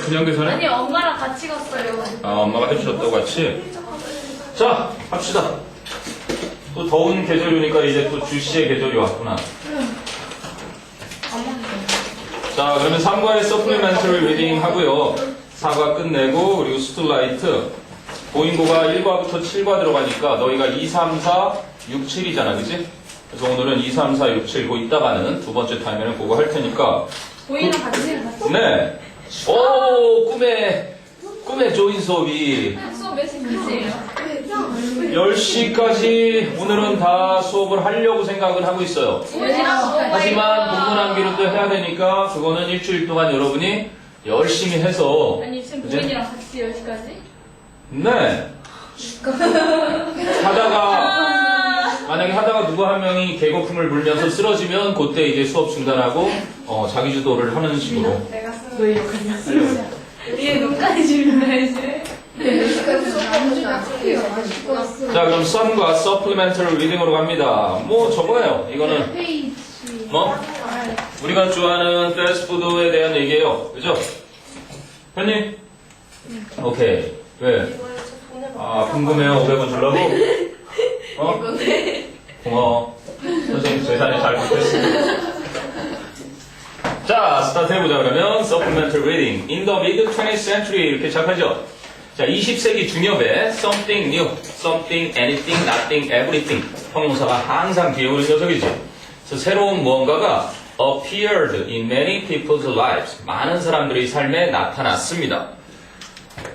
그냥 계산해? 아니 엄마랑 같이 갔어요. 아, 엄마가 해주셨다고 같이? 자, 합시다. 또 더운 계절이니까 이제 또 주시의 계절이 왔구나. 자, 그러면 3과의 서플리멘터리 리딩 하고요. 4과 끝내고, 그리고 스툴라이트. 보인고가 1과부터 7과 들어가니까 너희가 2, 3, 4, 6, 7이잖아, 그지? 그래서 오늘은 2, 3, 4, 6, 7, 고 이따가는 두 번째 타임에는 그거 할 테니까. 보이랑 같이 갔어? 네. 오, 꿈의 조인 수업이 수업 몇 시까지예요? 10시까지 오늘은 다 수업을 하려고 생각을 하고 있어요. 하지만 본문 암기를 또 해야 되니까 그거는 일주일 동안 여러분이 열심히 해서. 아니 지금 그지? 보이랑 같이 10시까지? 네. 만약에 하다가 누구 한 명이 개거품을 불면서 쓰러지면 그때 이제 수업 중단하고 자기 주도를 하는 식으로. 내가 쓰는 얘 눈까지 질문해야지. 자, 그럼 썸과 서플리멘터리 리딩으로 갑니다. 뭐 저거예요. 이거는 뭐 우리가 좋아하는 패스트푸드에 대한 얘기예요. 그죠? 현님? 오케이. 왜? 아, 궁금해요. 500원 주려고? 고마워. 선생님 계산이 잘 못했습니다. 자, 스타트 해보자. 그러면 Supplemental Reading In the mid-20th century 이렇게 시작하죠. 자, 20세기 중엽에 Something new, Something, Anything, Nothing, Everything 형용사가 항상 뒤에 오는 녀석이죠. 그래서 새로운 무언가가 appeared in many people's lives 많은 사람들의 삶에 나타났습니다.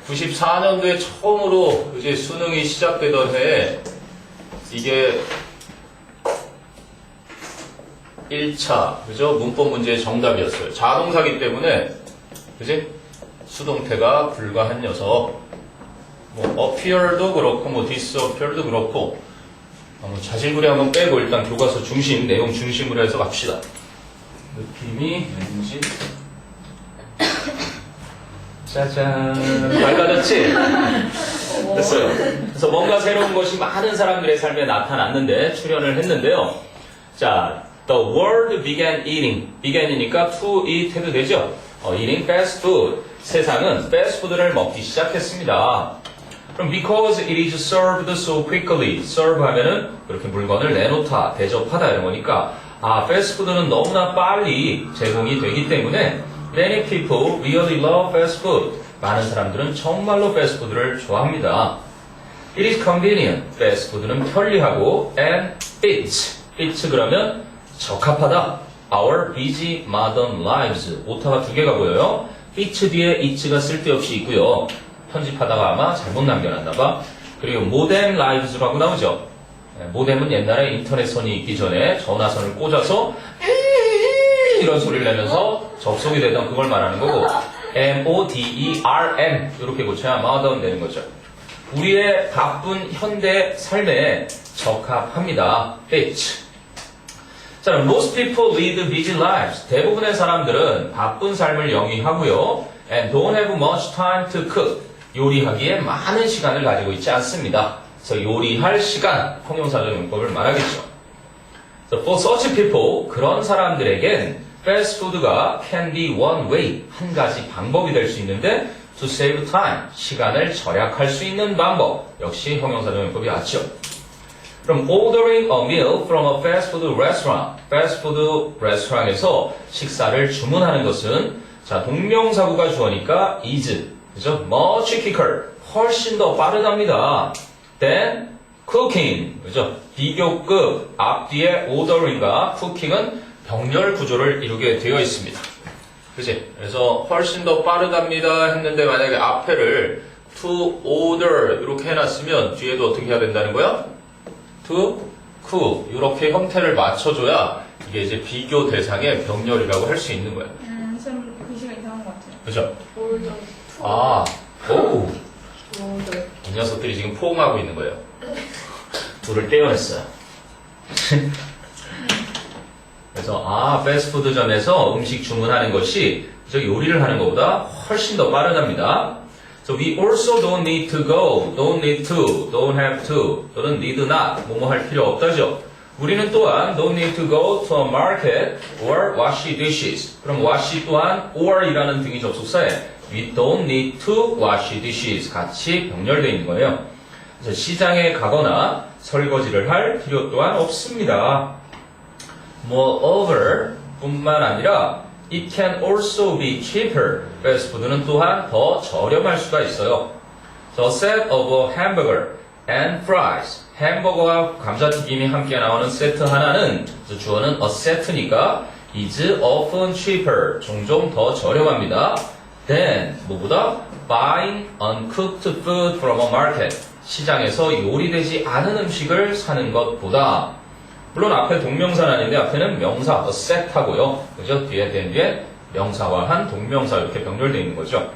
94년도에 처음으로 이제 수능이 시작되던 해에 이게 1차, 그죠? 문법 문제의 정답이었어요. 자동사기 때문에, 그지? 수동태가 불가한 녀석. 뭐, appear도 그렇고, 뭐, disappear도 그렇고, 자질구레 한번 빼고 일단 교과서 중심, 내용 중심으로 해서 갑시다. 느낌이 왠지. 짜잔. 밝아졌지? 됐어요. 그래서 뭔가 새로운 것이 많은 사람들의 삶에 나타났는데, 출연을 했는데요. 자, The world began eating. began이니까 to eat 해도 되죠? eating fast food. 세상은 패스트푸드를 먹기 시작했습니다. 그럼 because it is served so quickly. serve 하면은 그렇게 물건을 내놓다, 대접하다 이런 거니까 패스트푸드는 너무나 빨리 제공이 되기 때문에 many people really love fast food. 많은 사람들은 정말로 패스트푸드를 좋아합니다. It is convenient. 패스트푸드는 편리하고 and fits 그러면 적합하다. Our busy modern lives. 오타가 두 개가 보여요. fits 뒤에 it가 쓸데없이 있고요. 편집하다가 아마 잘못 남겨놨나봐. 그리고 modem lives라고 나오죠. 모뎀은 옛날에 인터넷선이 있기 전에 전화선을 꽂아서 이런 소리를 내면서 접속이 되던 그걸 말하는 거고 modern 이렇게 고쳐야 modern 되는 거죠. 우리의 바쁜 현대 삶에 적합합니다. fits. 자, most people lead busy lives. 대부분의 사람들은 바쁜 삶을 영위하고요. And don't have much time to cook. 요리하기에 많은 시간을 가지고 있지 않습니다. 그래서 요리할 시간, 형용사적 용법을 말하겠죠. So for such people, 그런 사람들에겐 fast food가 can be one way, 한 가지 방법이 될 수 있는데 to save time, 시간을 절약할 수 있는 방법. 역시 형용사적 용법이 맞죠. 그럼 ordering a meal from a fast food restaurant. 패스트푸드 레스토랑에서 식사를 주문하는 것은 자, 동명사구가 주어니까 is. 그죠? much quicker. 훨씬 더 빠르답니다. than cooking. 그죠? 비교급 앞뒤에 ordering과 cooking은 병렬 구조를 이루게 되어 있습니다. 그치? 그래서 훨씬 더 빠르답니다 했는데 만약에 앞에를 to order 이렇게 해놨으면 뒤에도 어떻게 해야 된다는 거야? to cook 이렇게 형태를 맞춰줘야 이게 이제 비교 대상의 병렬이라고 할 수 있는 거야. 좀 글씨가 이상한 것 같아요. 그죠? 올더. 오. 이 녀석들이 지금 포옹하고 있는 거예요. 둘을 떼어냈어요. 그래서 패스트푸드점에서 음식 주문하는 것이 저 요리를 하는 것보다 훨씬 더 빠르답니다. So we also don't need to go, don't need to, don't have to, 또는 need not, 뭐뭐 할 필요 없다죠. 우리는 또한 don't need to go to a market or wash dishes. 그럼 wash 또한 or이라는 등이 접속사에 We don't need to wash dishes. 같이 병렬되어 있는 거예요. 그래서 시장에 가거나 설거지를 할 필요 또한 없습니다. Moreover, 뿐만 아니라 it can also be cheaper. 패스트푸드는 또한 더 저렴할 수가 있어요. So a set of a hamburger and fries. 햄버거와 감자튀김이 함께 나오는 세트 하나는 주어는 a set니까 is often cheaper. 종종 더 저렴합니다. Then 뭐보다 buying uncooked food from a market. 시장에서 요리되지 않은 음식을 사는 것보다. 물론 앞에 동명사는 아닌데 앞에는 명사, a set 하고요. 그죠? 뒤에 명사화한 동명사 이렇게 병렬되어 있는 거죠.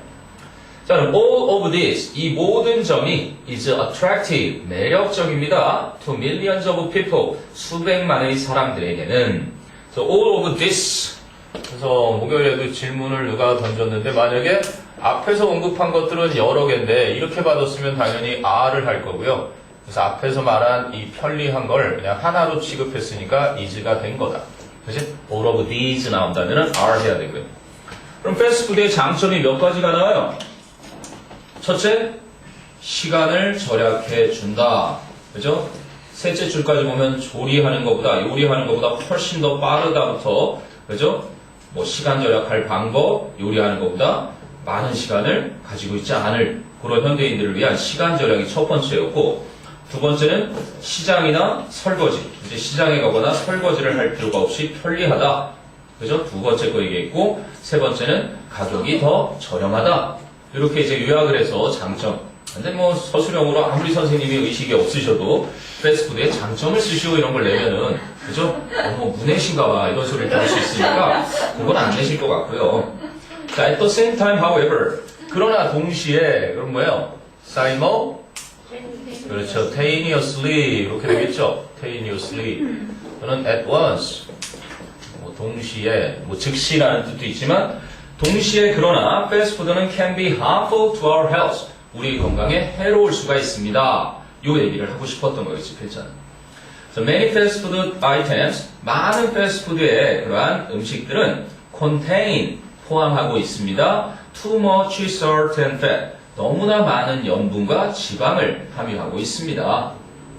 자, 그럼 all of this, 이 모든 점이 is attractive, 매력적입니다. to millions of people, 수백만의 사람들에게는. So all of this. 그래서 목요일에도 질문을 누가 던졌는데 만약에 앞에서 언급한 것들은 여러 개인데 이렇게 받았으면 당연히 R을 할 거고요. 그래서 앞에서 말한 이 편리한 걸 그냥 하나로 취급했으니까 is가 된 거다. 그치? all of these 나온다면 R 해야 되고요. 그럼 패스트푸드의 장점이 몇 가지가 나와요? 첫째, 시간을 절약해 준다. 그죠? 셋째 줄까지 보면 요리하는 것보다 훨씬 더 빠르다부터, 그죠? 뭐 시간 절약할 방법, 요리하는 것보다 많은 시간을 가지고 있지 않을 그런 현대인들을 위한 시간 절약이 첫 번째였고, 두 번째는 시장이나 설거지. 이제 시장에 가거나 설거지를 할 필요가 없이 편리하다. 그죠? 두 번째 거 얘기했고, 세 번째는 가격이 더 저렴하다. 이렇게 이제 요약을 해서 장점. 근데 뭐 서술형으로 아무리 선생님이 의식이 없으셔도 패스트푸드에 장점을 쓰시오 이런 걸 내면은 그죠? 뭐 문해신가 봐 이런 소리를 들을 수 있으니까 그건 안 내실 것 같고요. 자, at the same time, however. 그러나 동시에 그럼 뭐예요? 그렇죠. Taneously 이렇게 되겠죠. Taneously. 또는 at once. 뭐 동시에 뭐 즉시라는 뜻도 있지만 동시에 그러나 패스트푸드는 can be harmful to our health. 우리 건강에 해로울 수가 있습니다. 요 얘기를 하고 싶었던 거겠지, 필자는. So many fast food items, 많은 패스트푸드의 그러한 음식들은 contain, 포함하고 있습니다. Too much salt and fat, 너무나 많은 염분과 지방을 함유하고 있습니다.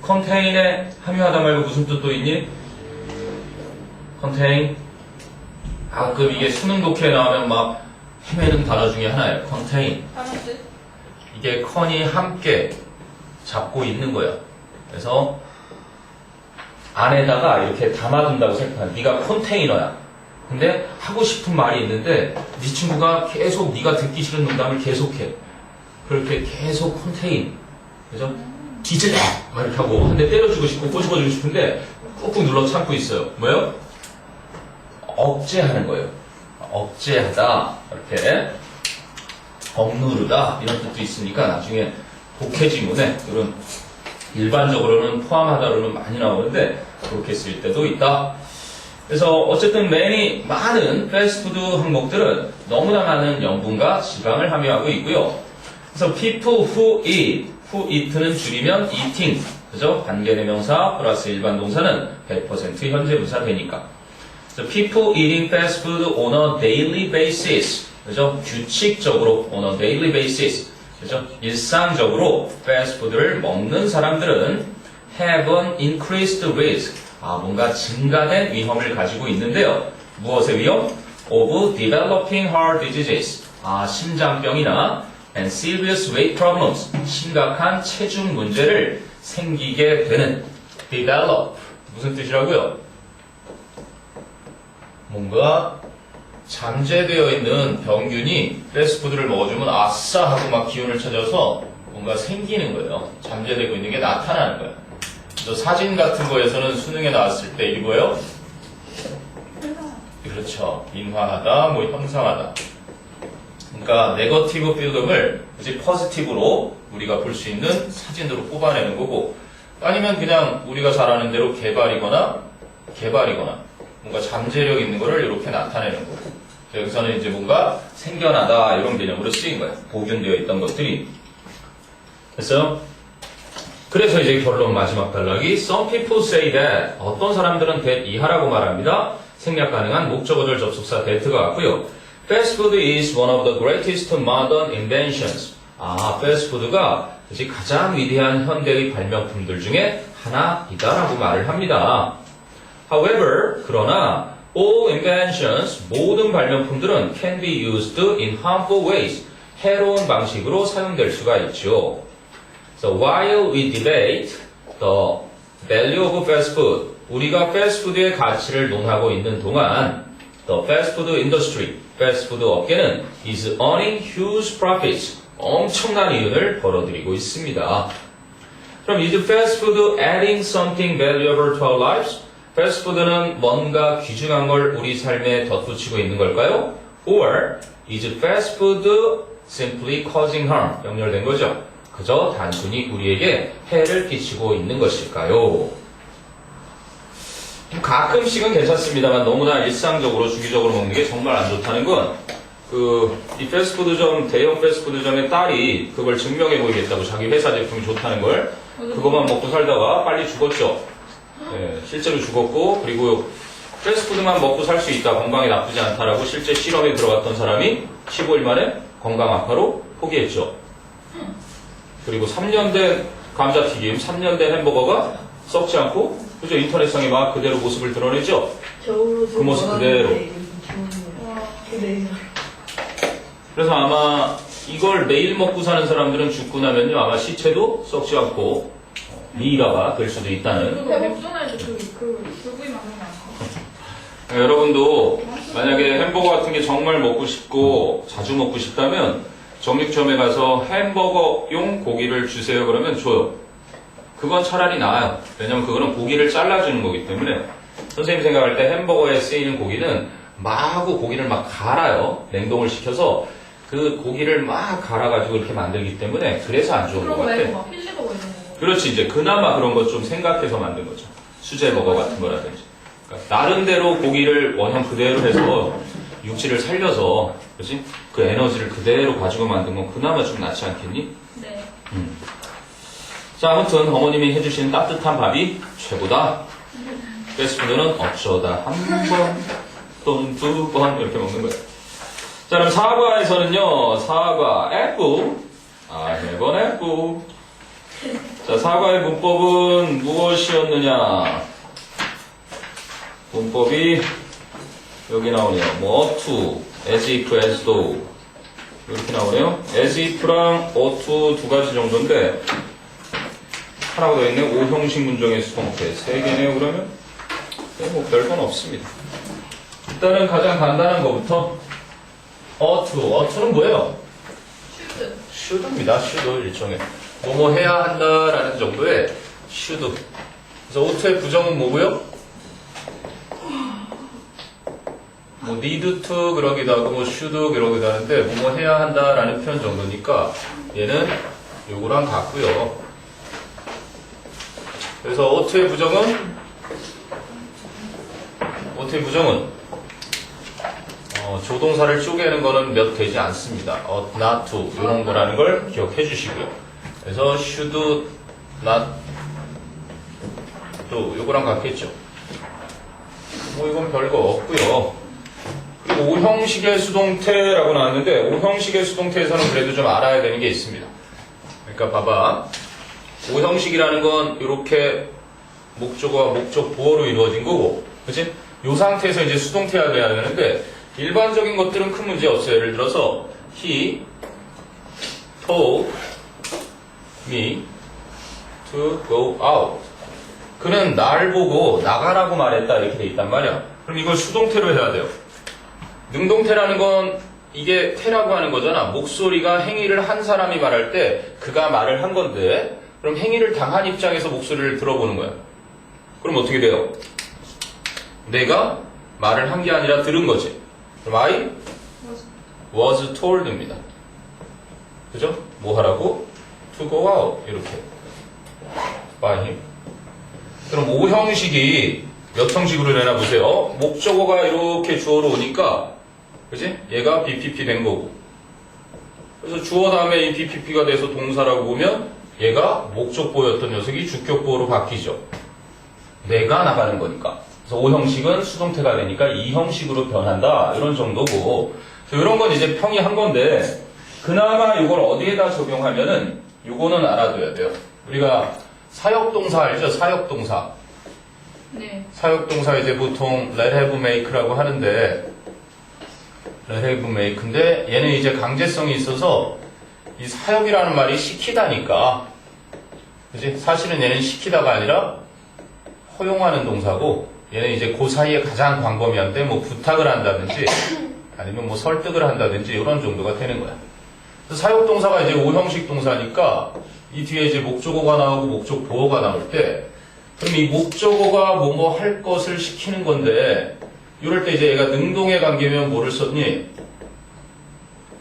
contain에 함유하다 말고 무슨 뜻도 있니? contain. 가끔 이게 수능 독해에 나오면 막 헤매는 단어 중에 하나예요. contain. 이게 컨이 함께 잡고 있는 거야. 그래서 안에다가 이렇게 담아둔다고 생각하면 네가 컨테이너야. 근데 하고 싶은 말이 있는데 네 친구가 계속 네가 듣기 싫은 농담을 계속해. 그렇게 계속 컨테인. 그래서 뒤질래! 막 이렇게 하고 한 대 때려주고 싶고 꼬집어주고 싶은데 꾹꾹 눌러 참고 있어요. 뭐예요? 억제하는 거예요. 억제하다. 이렇게 억누르다 이런 뜻도 있으니까 나중에 독해 지문에 이런 일반적으로는 포함하다로는 많이 나오는데 그렇게 쓸 때도 있다. 그래서 어쨌든 많은 패스트푸드 항목들은 너무나 많은 염분과 지방을 함유하고 있고요. 그래서 people who eat는 줄이면 eating, 그죠? 관계대명사 플러스 일반 동사는 100% 현재 분사 되니까. 그래서 people eating fast food on a daily basis, 그죠? 규칙적으로 on a daily basis, 그죠? 일상적으로 패스트푸드를 먹는 사람들은 have an increased risk, 뭔가 증가된 위험을 가지고 있는데요. 무엇의 위험? of developing heart diseases, 심장병이나 and serious weight problems, 심각한 체중 문제를 생기게 되는. develop, 무슨 뜻이라고요? 뭔가 잠재되어 있는 병균이 패스트푸드를 먹어주면 아싸 하고 막 기운을 찾아서 뭔가 생기는 거예요. 잠재되고 있는 게 나타나는 거예요. 저 사진 같은 거에서는 수능에 나왔을 때 이게 뭐예요? 그렇죠. 인화하다, 뭐 형상하다. 그러니까 네거티브 필름을 이제 포지티브로 우리가 볼 수 있는 사진으로 뽑아내는 거고, 아니면 그냥 우리가 잘 아는 대로 개발이거나 뭔가 잠재력 있는 거를 이렇게 나타내는 거고, 여기서는 이제 뭔가 생겨나다 이런 개념으로 쓰인 거예요. 복균되어 있던 것들이. 그래서 이제 결론 마지막 단락이 Some people say that, 어떤 사람들은 that 이하라고 말합니다. 생략 가능한 목적어절 접속사 that가 왔고요. Fast food is one of the greatest modern inventions. 패스트푸드가 가장 위대한 현대의 발명품들 중에 하나이다라고 말을 합니다. However, 그러나 all inventions, 모든 발명품들은 can be used in harmful ways, 해로운 방식으로 사용될 수가 있죠. So while we debate the value of fast food, 우리가 패스트푸드의 가치를 논하고 있는 동안 the fast food industry, 패스트푸드 업계는 is earning huge profits, 엄청난 이윤을 벌어들이고 있습니다. 그럼 is fast food adding something valuable to our lives? 패스트푸드는 뭔가 귀중한 걸 우리 삶에 덧붙이고 있는 걸까요? Or is fast food simply causing harm? 연결된 거죠. 그저 단순히 우리에게 해를 끼치고 있는 것일까요? 가끔씩은 괜찮습니다만 너무나 일상적으로 주기적으로 먹는 게 정말 안 좋다는 건 이 패스트푸드점, 대형 패스트푸드점의 딸이 그걸 증명해 보이겠다고 자기 회사 제품이 좋다는 걸 그것만 먹고 살다가 빨리 죽었죠. 네, 실제로 죽었고, 그리고 패스트푸드만 먹고 살 수 있다, 건강에 나쁘지 않다라고 실제 실험에 들어갔던 사람이 15일 만에 건강 악화로 포기했죠. 그리고 3년 된 감자튀김, 3년 된 햄버거가 썩지 않고, 그죠? 인터넷상에 막 그대로 모습을 드러내죠? 그 모습 그대로. 그래서 아마 이걸 매일 먹고 사는 사람들은 죽고 나면요, 아마 시체도 썩지 않고 미이라가 될 수도 있다는. 그리고 맥도날드 불구이 만든 거 아니야? 여러분도 만약에 햄버거 같은 게 정말 먹고 싶고 자주 먹고 싶다면 정육점에 가서 햄버거용 고기를 주세요 그러면 줘요. 그건 차라리 나아요. 왜냐면 그거는 고기를 잘라주는 거기 때문에. 선생님 생각할 때 햄버거에 쓰이는 고기는 마구 고기를 막 갈아요. 냉동을 시켜서 그 고기를 막 갈아가지고 이렇게 만들기 때문에 그래서 안 좋은 것 그런 거 말고 같아. 막 필리버거 이런 거. 그렇지, 이제 그나마 그런 것 좀 생각해서 만든 거죠. 수제버거 같은 거라든지. 그러니까 나름대로 고기를 원형 그대로 해서 육질을 살려서, 그렇지? 그 에너지를 그대로 가지고 만든 건 그나마 좀 낫지 않겠니? 네. 자, 아무튼 어머님이 해주신 따뜻한 밥이 최고다. 패스트푸드는 어쩌다 한 번 또는 두 번 이렇게 먹는 거예요. 자, 그럼 사과에서는요, 사과, 애플. 해본 애플. 자, 사과의 문법은 무엇이었느냐? 문법이 여기 나오네요. 뭐, to, as if, as though. 이렇게 나오네요. as if랑 ought to 두 가지 정도인데, 하나가 더 있네. 5형식 문정의 수동태. 3개네요, 그러면? 네, 뭐, 별건 없습니다. 일단은 가장 간단한 것부터, ought to. ought to는 뭐예요? should입니다. should, 일종의. 뭐뭐 해야 한다라는 정도의 should. 그래서 ought to의 부정은 뭐고요? 뭐 need to 그러기도 하고 뭐 should 그러기도 하는데 뭐뭐 해야 한다라는 표현 정도니까 얘는 요거랑 같고요. 그래서 ought to의 부정은 조동사를 쪼개는 거는 몇 되지 않습니다. ought not to 이런 거라는 걸 기억해 주시고요. 그래서 should not to 요거랑 같겠죠. 뭐 이건 별거 없고요. 그리고 5형식의 수동태라고 나왔는데 5형식의 수동태에서는 그래도 좀 알아야 되는 게 있습니다. 그러니까 봐봐. 5형식이라는 건 이렇게 목적어와 목적 보어로 이루어진 거고, 그치? 이 상태에서 이제 수동태가 돼야 되는데 일반적인 것들은 큰 문제 없어요. 예를 들어서 he told me to go out. 그는 날 보고 나가라고 말했다 이렇게 돼 있단 말이야. 그럼 이걸 수동태로 해야 돼요. 능동태라는 건 이게 태라고 하는 거잖아. 목소리가 행위를 한 사람이 말할 때 그가 말을 한 건데 그럼 행위를 당한 입장에서 목소리를 들어보는 거야. 그럼 어떻게 돼요? 내가 말을 한 게 아니라 들은 거지. 그럼 I was told입니다. 그죠? 뭐 하라고? To go out 이렇게 by him. 그럼 5형식이 몇 형식으로 되나 보세요. 목적어가 이렇게 주어로 오니까 그지? 얘가 BPP 된 거고. 그래서 주어 다음에 이 BPP가 돼서 동사라고 보면 얘가 목적보였던 녀석이 주격보로 바뀌죠. 내가 나가는 거니까. 그래서 5형식은 수동태가 되니까 2형식으로 변한다. 이런 정도고 이런 건 이제 평이한 건데 그나마 이걸 어디에다 적용하면은 이거는 알아둬야 돼요. 우리가 사역동사 알죠? 사역동사. 네. 사역동사 이제 보통 let have make라고 하는데 let have make인데 얘는 이제 강제성이 있어서 이 사역이라는 말이 시키다니까 그지? 사실은 얘는 시키다가 아니라 허용하는 동사고 얘는 이제 그 사이에 가장 광범위한데 뭐 부탁을 한다든지 아니면 뭐 설득을 한다든지 이런 정도가 되는 거야. 그래서 사역동사가 이제 오형식 동사니까 이 뒤에 이제 목적어가 나오고 목적 보어가 나올 때 그럼 이 목적어가 뭐뭐 할 것을 시키는 건데 이럴 때 이제 얘가 능동의 관계면 뭐를 썼니?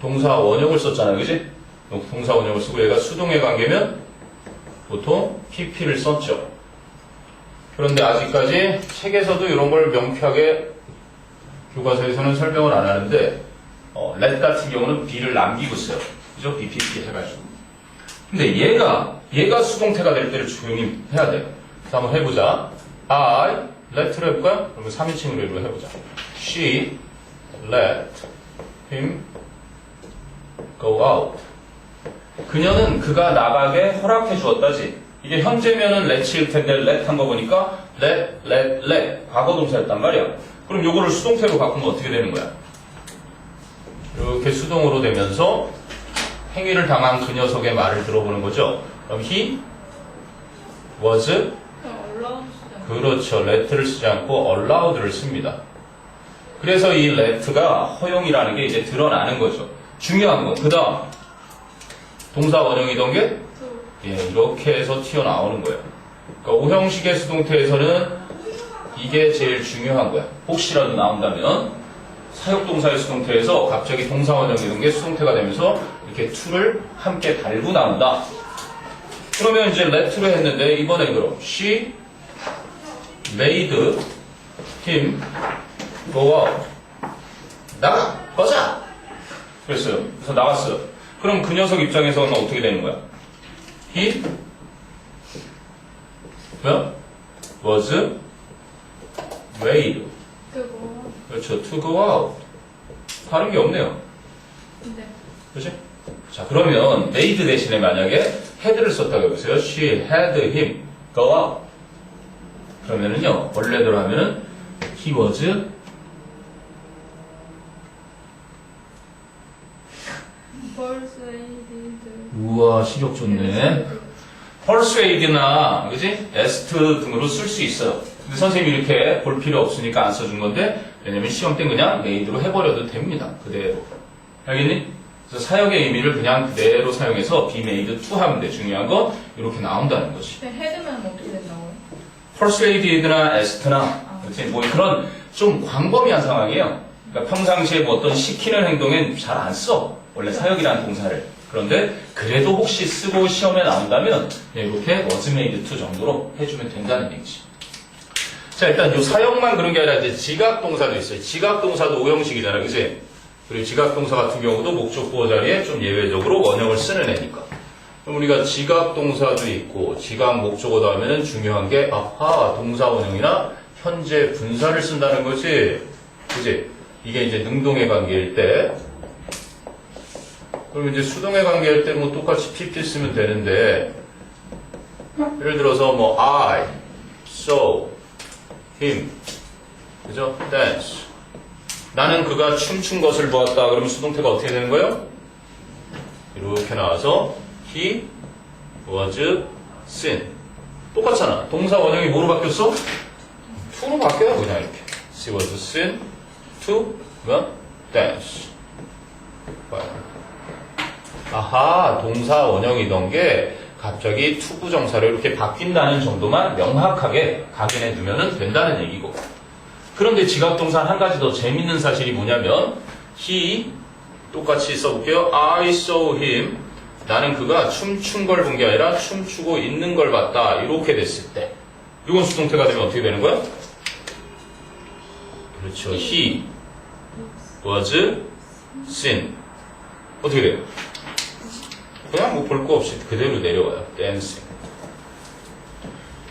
동사 원형을 썼잖아요. 그지? 동사 원형을 쓰고 얘가 수동의 관계면 보통 PP를 썼죠. 그런데 아직까지 책에서도 이런 걸 명쾌하게 교과서에서는 설명을 안 하는데 let 같은 경우는 B를 남기고 써요. 그죠? BPP 해가지고. 근데 얘가 수동태가 될 때를 조용히 해야 돼요. 자, 한번 해보자. I, let를 해볼까요? 그러면 3인칭으로 해보자. She let him go out. 그녀는 그가 나가게 허락해 주었다지. 이게 현재면은 let일 텐데 let 한 거 보니까 let 과거 동사였단 말이야. 그럼 요거를 수동태로 바꾸면 어떻게 되는 거야? 이렇게 수동으로 되면서 행위를 당한 그 녀석의 말을 들어보는 거죠. 그럼 he was 그렇죠. let를 쓰지 않고 allowed를 씁니다. 그래서 이 let가 허용이라는 게 이제 드러나는 거죠. 중요한 건 그 다음 동사 원형이던 게 이렇게 해서 튀어나오는 거예요. 그러니까 오형식의 수동태에서는 이게 제일 중요한 거야. 혹시라도 나온다면 사역동사의 수동태에서 갑자기 동사 원형이던 게 수동태가 되면서 이렇게 to를 함께 달고 나온다. 그러면 이제 let로 했는데 이번엔 그럼 she made him go out. 나가! 꺼져! 그랬어요. 그래서 나갔어요. 그럼 그 녀석 입장에서는 어떻게 되는 거야? He was made. 그거. 그렇죠. To go out. 다른 게 없네요. 네. 그렇지? 자, 그러면 made 대신에 만약에 had를 썼다고 해보세요. She had him go out. 그러면은요, 원래대로 하면은 he was 우와, 시력 좋네. persuade나, 그지? est 등으로 쓸 수 있어요. 근데 선생님이 이렇게 볼 필요 없으니까 안 써준 건데, 왜냐면 시험 때 그냥 made로 해버려도 됩니다. 그대로. 알겠니? 그래서 사역의 의미를 그냥 그대로 사용해서 be made to 하면 돼. 중요한 건 이렇게 나온다는 거지. 헤드면 어떻게 된다고요? persuaded나 est나, 그치? 뭐 그런 좀 광범위한 상황이에요. 그러니까 평상시에 뭐 어떤 시키는 행동엔 잘 안 써. 원래 사역이라는 동사를. 그런데 그래도 혹시 쓰고 시험에 나온다면 이렇게 was made to 정도로 해주면 된다는 얘기지. 자, 일단 요 사역만 그런 게 아니라 이제 지각동사도 있어요. 지각동사도 오형식이잖아, 그치? 그리고 지각동사 같은 경우도 목적 보호 자리에 좀 예외적으로 원형을 쓰는 애니까. 그럼 우리가 지각동사도 있고 지각 목적어도 하면은 중요한 게 아하 동사 원형이나 현재 분사를 쓴다는 거지. 그치? 이게 이제 능동의 관계일 때. 그럼 이제 수동의 관계일 때 뭐 똑같이 PP 쓰면 되는데 예를 들어서 뭐 I saw him 그죠? dance 나는 그가 춤춘 것을 보았다. 그러면 수동태가 어떻게 되는 거예요? 이렇게 나와서 he was seen 똑같잖아. 동사 원형이 뭐로 바뀌었어? to로 바뀌어요. 그냥 이렇게 she was seen to dance 아하, 동사 원형이던 게 갑자기 투부정사로 이렇게 바뀐다는 정도만 명확하게 각인해 두면 된다는 얘기고. 그런데 지각동사 한 가지 더 재밌는 사실이 뭐냐면 he 똑같이 써볼게요. I saw him 나는 그가 춤춘 걸 본 게 아니라 춤추고 있는 걸 봤다. 이렇게 됐을 때 이건 수동태가 되면 어떻게 되는 거야? 그렇죠. He was seen 어떻게 돼요? 그냥 뭐 볼 거 없이 그대로 내려와요. dancing.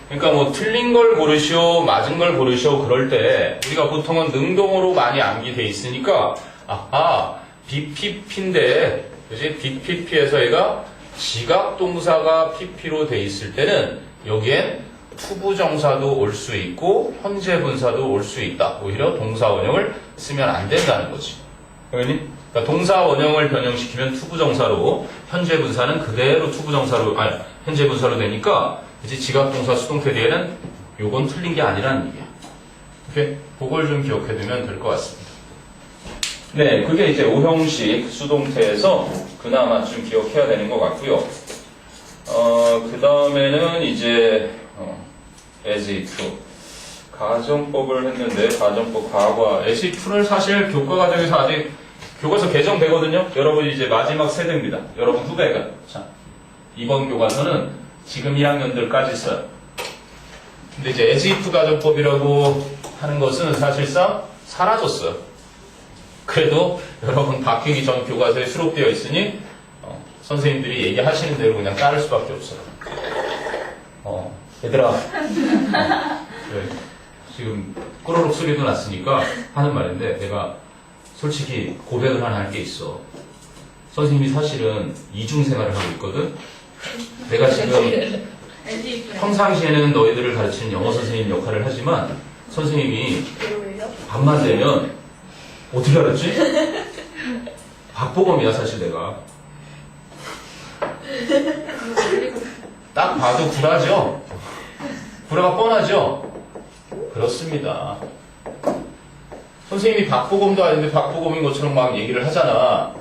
그러니까 뭐 틀린 걸 고르시오, 맞은 걸 고르시오 그럴 때 우리가 보통은 능동으로 많이 암기돼 있으니까 아하 BPP인데, 그지? BPP에서 얘가 지각동사가 PP로 돼 있을 때는 여기엔 투부정사도 올 수 있고 현재 분사도 올 수 있다. 오히려 동사 원형을 쓰면 안 된다는 거지. 그러니 그러니까 동사 원형을 변형시키면 투부정사로 현재 분사는 그대로 투부정사로 아니 현재 분사로 되니까 이제 지각동사 수동태 뒤에는 요건 틀린 게 아니라는 얘기야. 오케이? 그걸 좀 기억해 두면 될 것 같습니다. 네, 그게 이제 오형식 수동태에서 그나마 좀 기억해야 되는 것 같고요. 그 다음에는 이제 as if 가정법을 했는데 가정법 과거 as if를 사실 교과 과정에서 아직 교과서 개정되거든요. 여러분 이제 마지막 세대입니다. 여러분 후배가 자 이번 교과서는 지금 1학년들까지 써요. 근데 이제 as if 가정법이라고 하는 것은 사실상 사라졌어요. 그래도 여러분 바뀌기 전 교과서에 수록되어 있으니 선생님들이 얘기하시는 대로 그냥 따를 수밖에 없어요. 얘들아 그래, 지금 꼬르륵 소리도 났으니까 하는 말인데 내가 솔직히 고백을 하나 할 게 있어. 선생님이 사실은 이중생활을 하고 있거든. 내가 지금 평상시에는 너희들을 가르치는 영어 선생님 역할을 하지만 선생님이 밤만 되면 어떻게 알았지? 박보검이야 사실 내가. 딱 봐도 구라죠? 구라가 뻔하죠? 그렇습니다. 선생님이 박보검도 아닌데 박보검인 것처럼 막 얘기를 하잖아.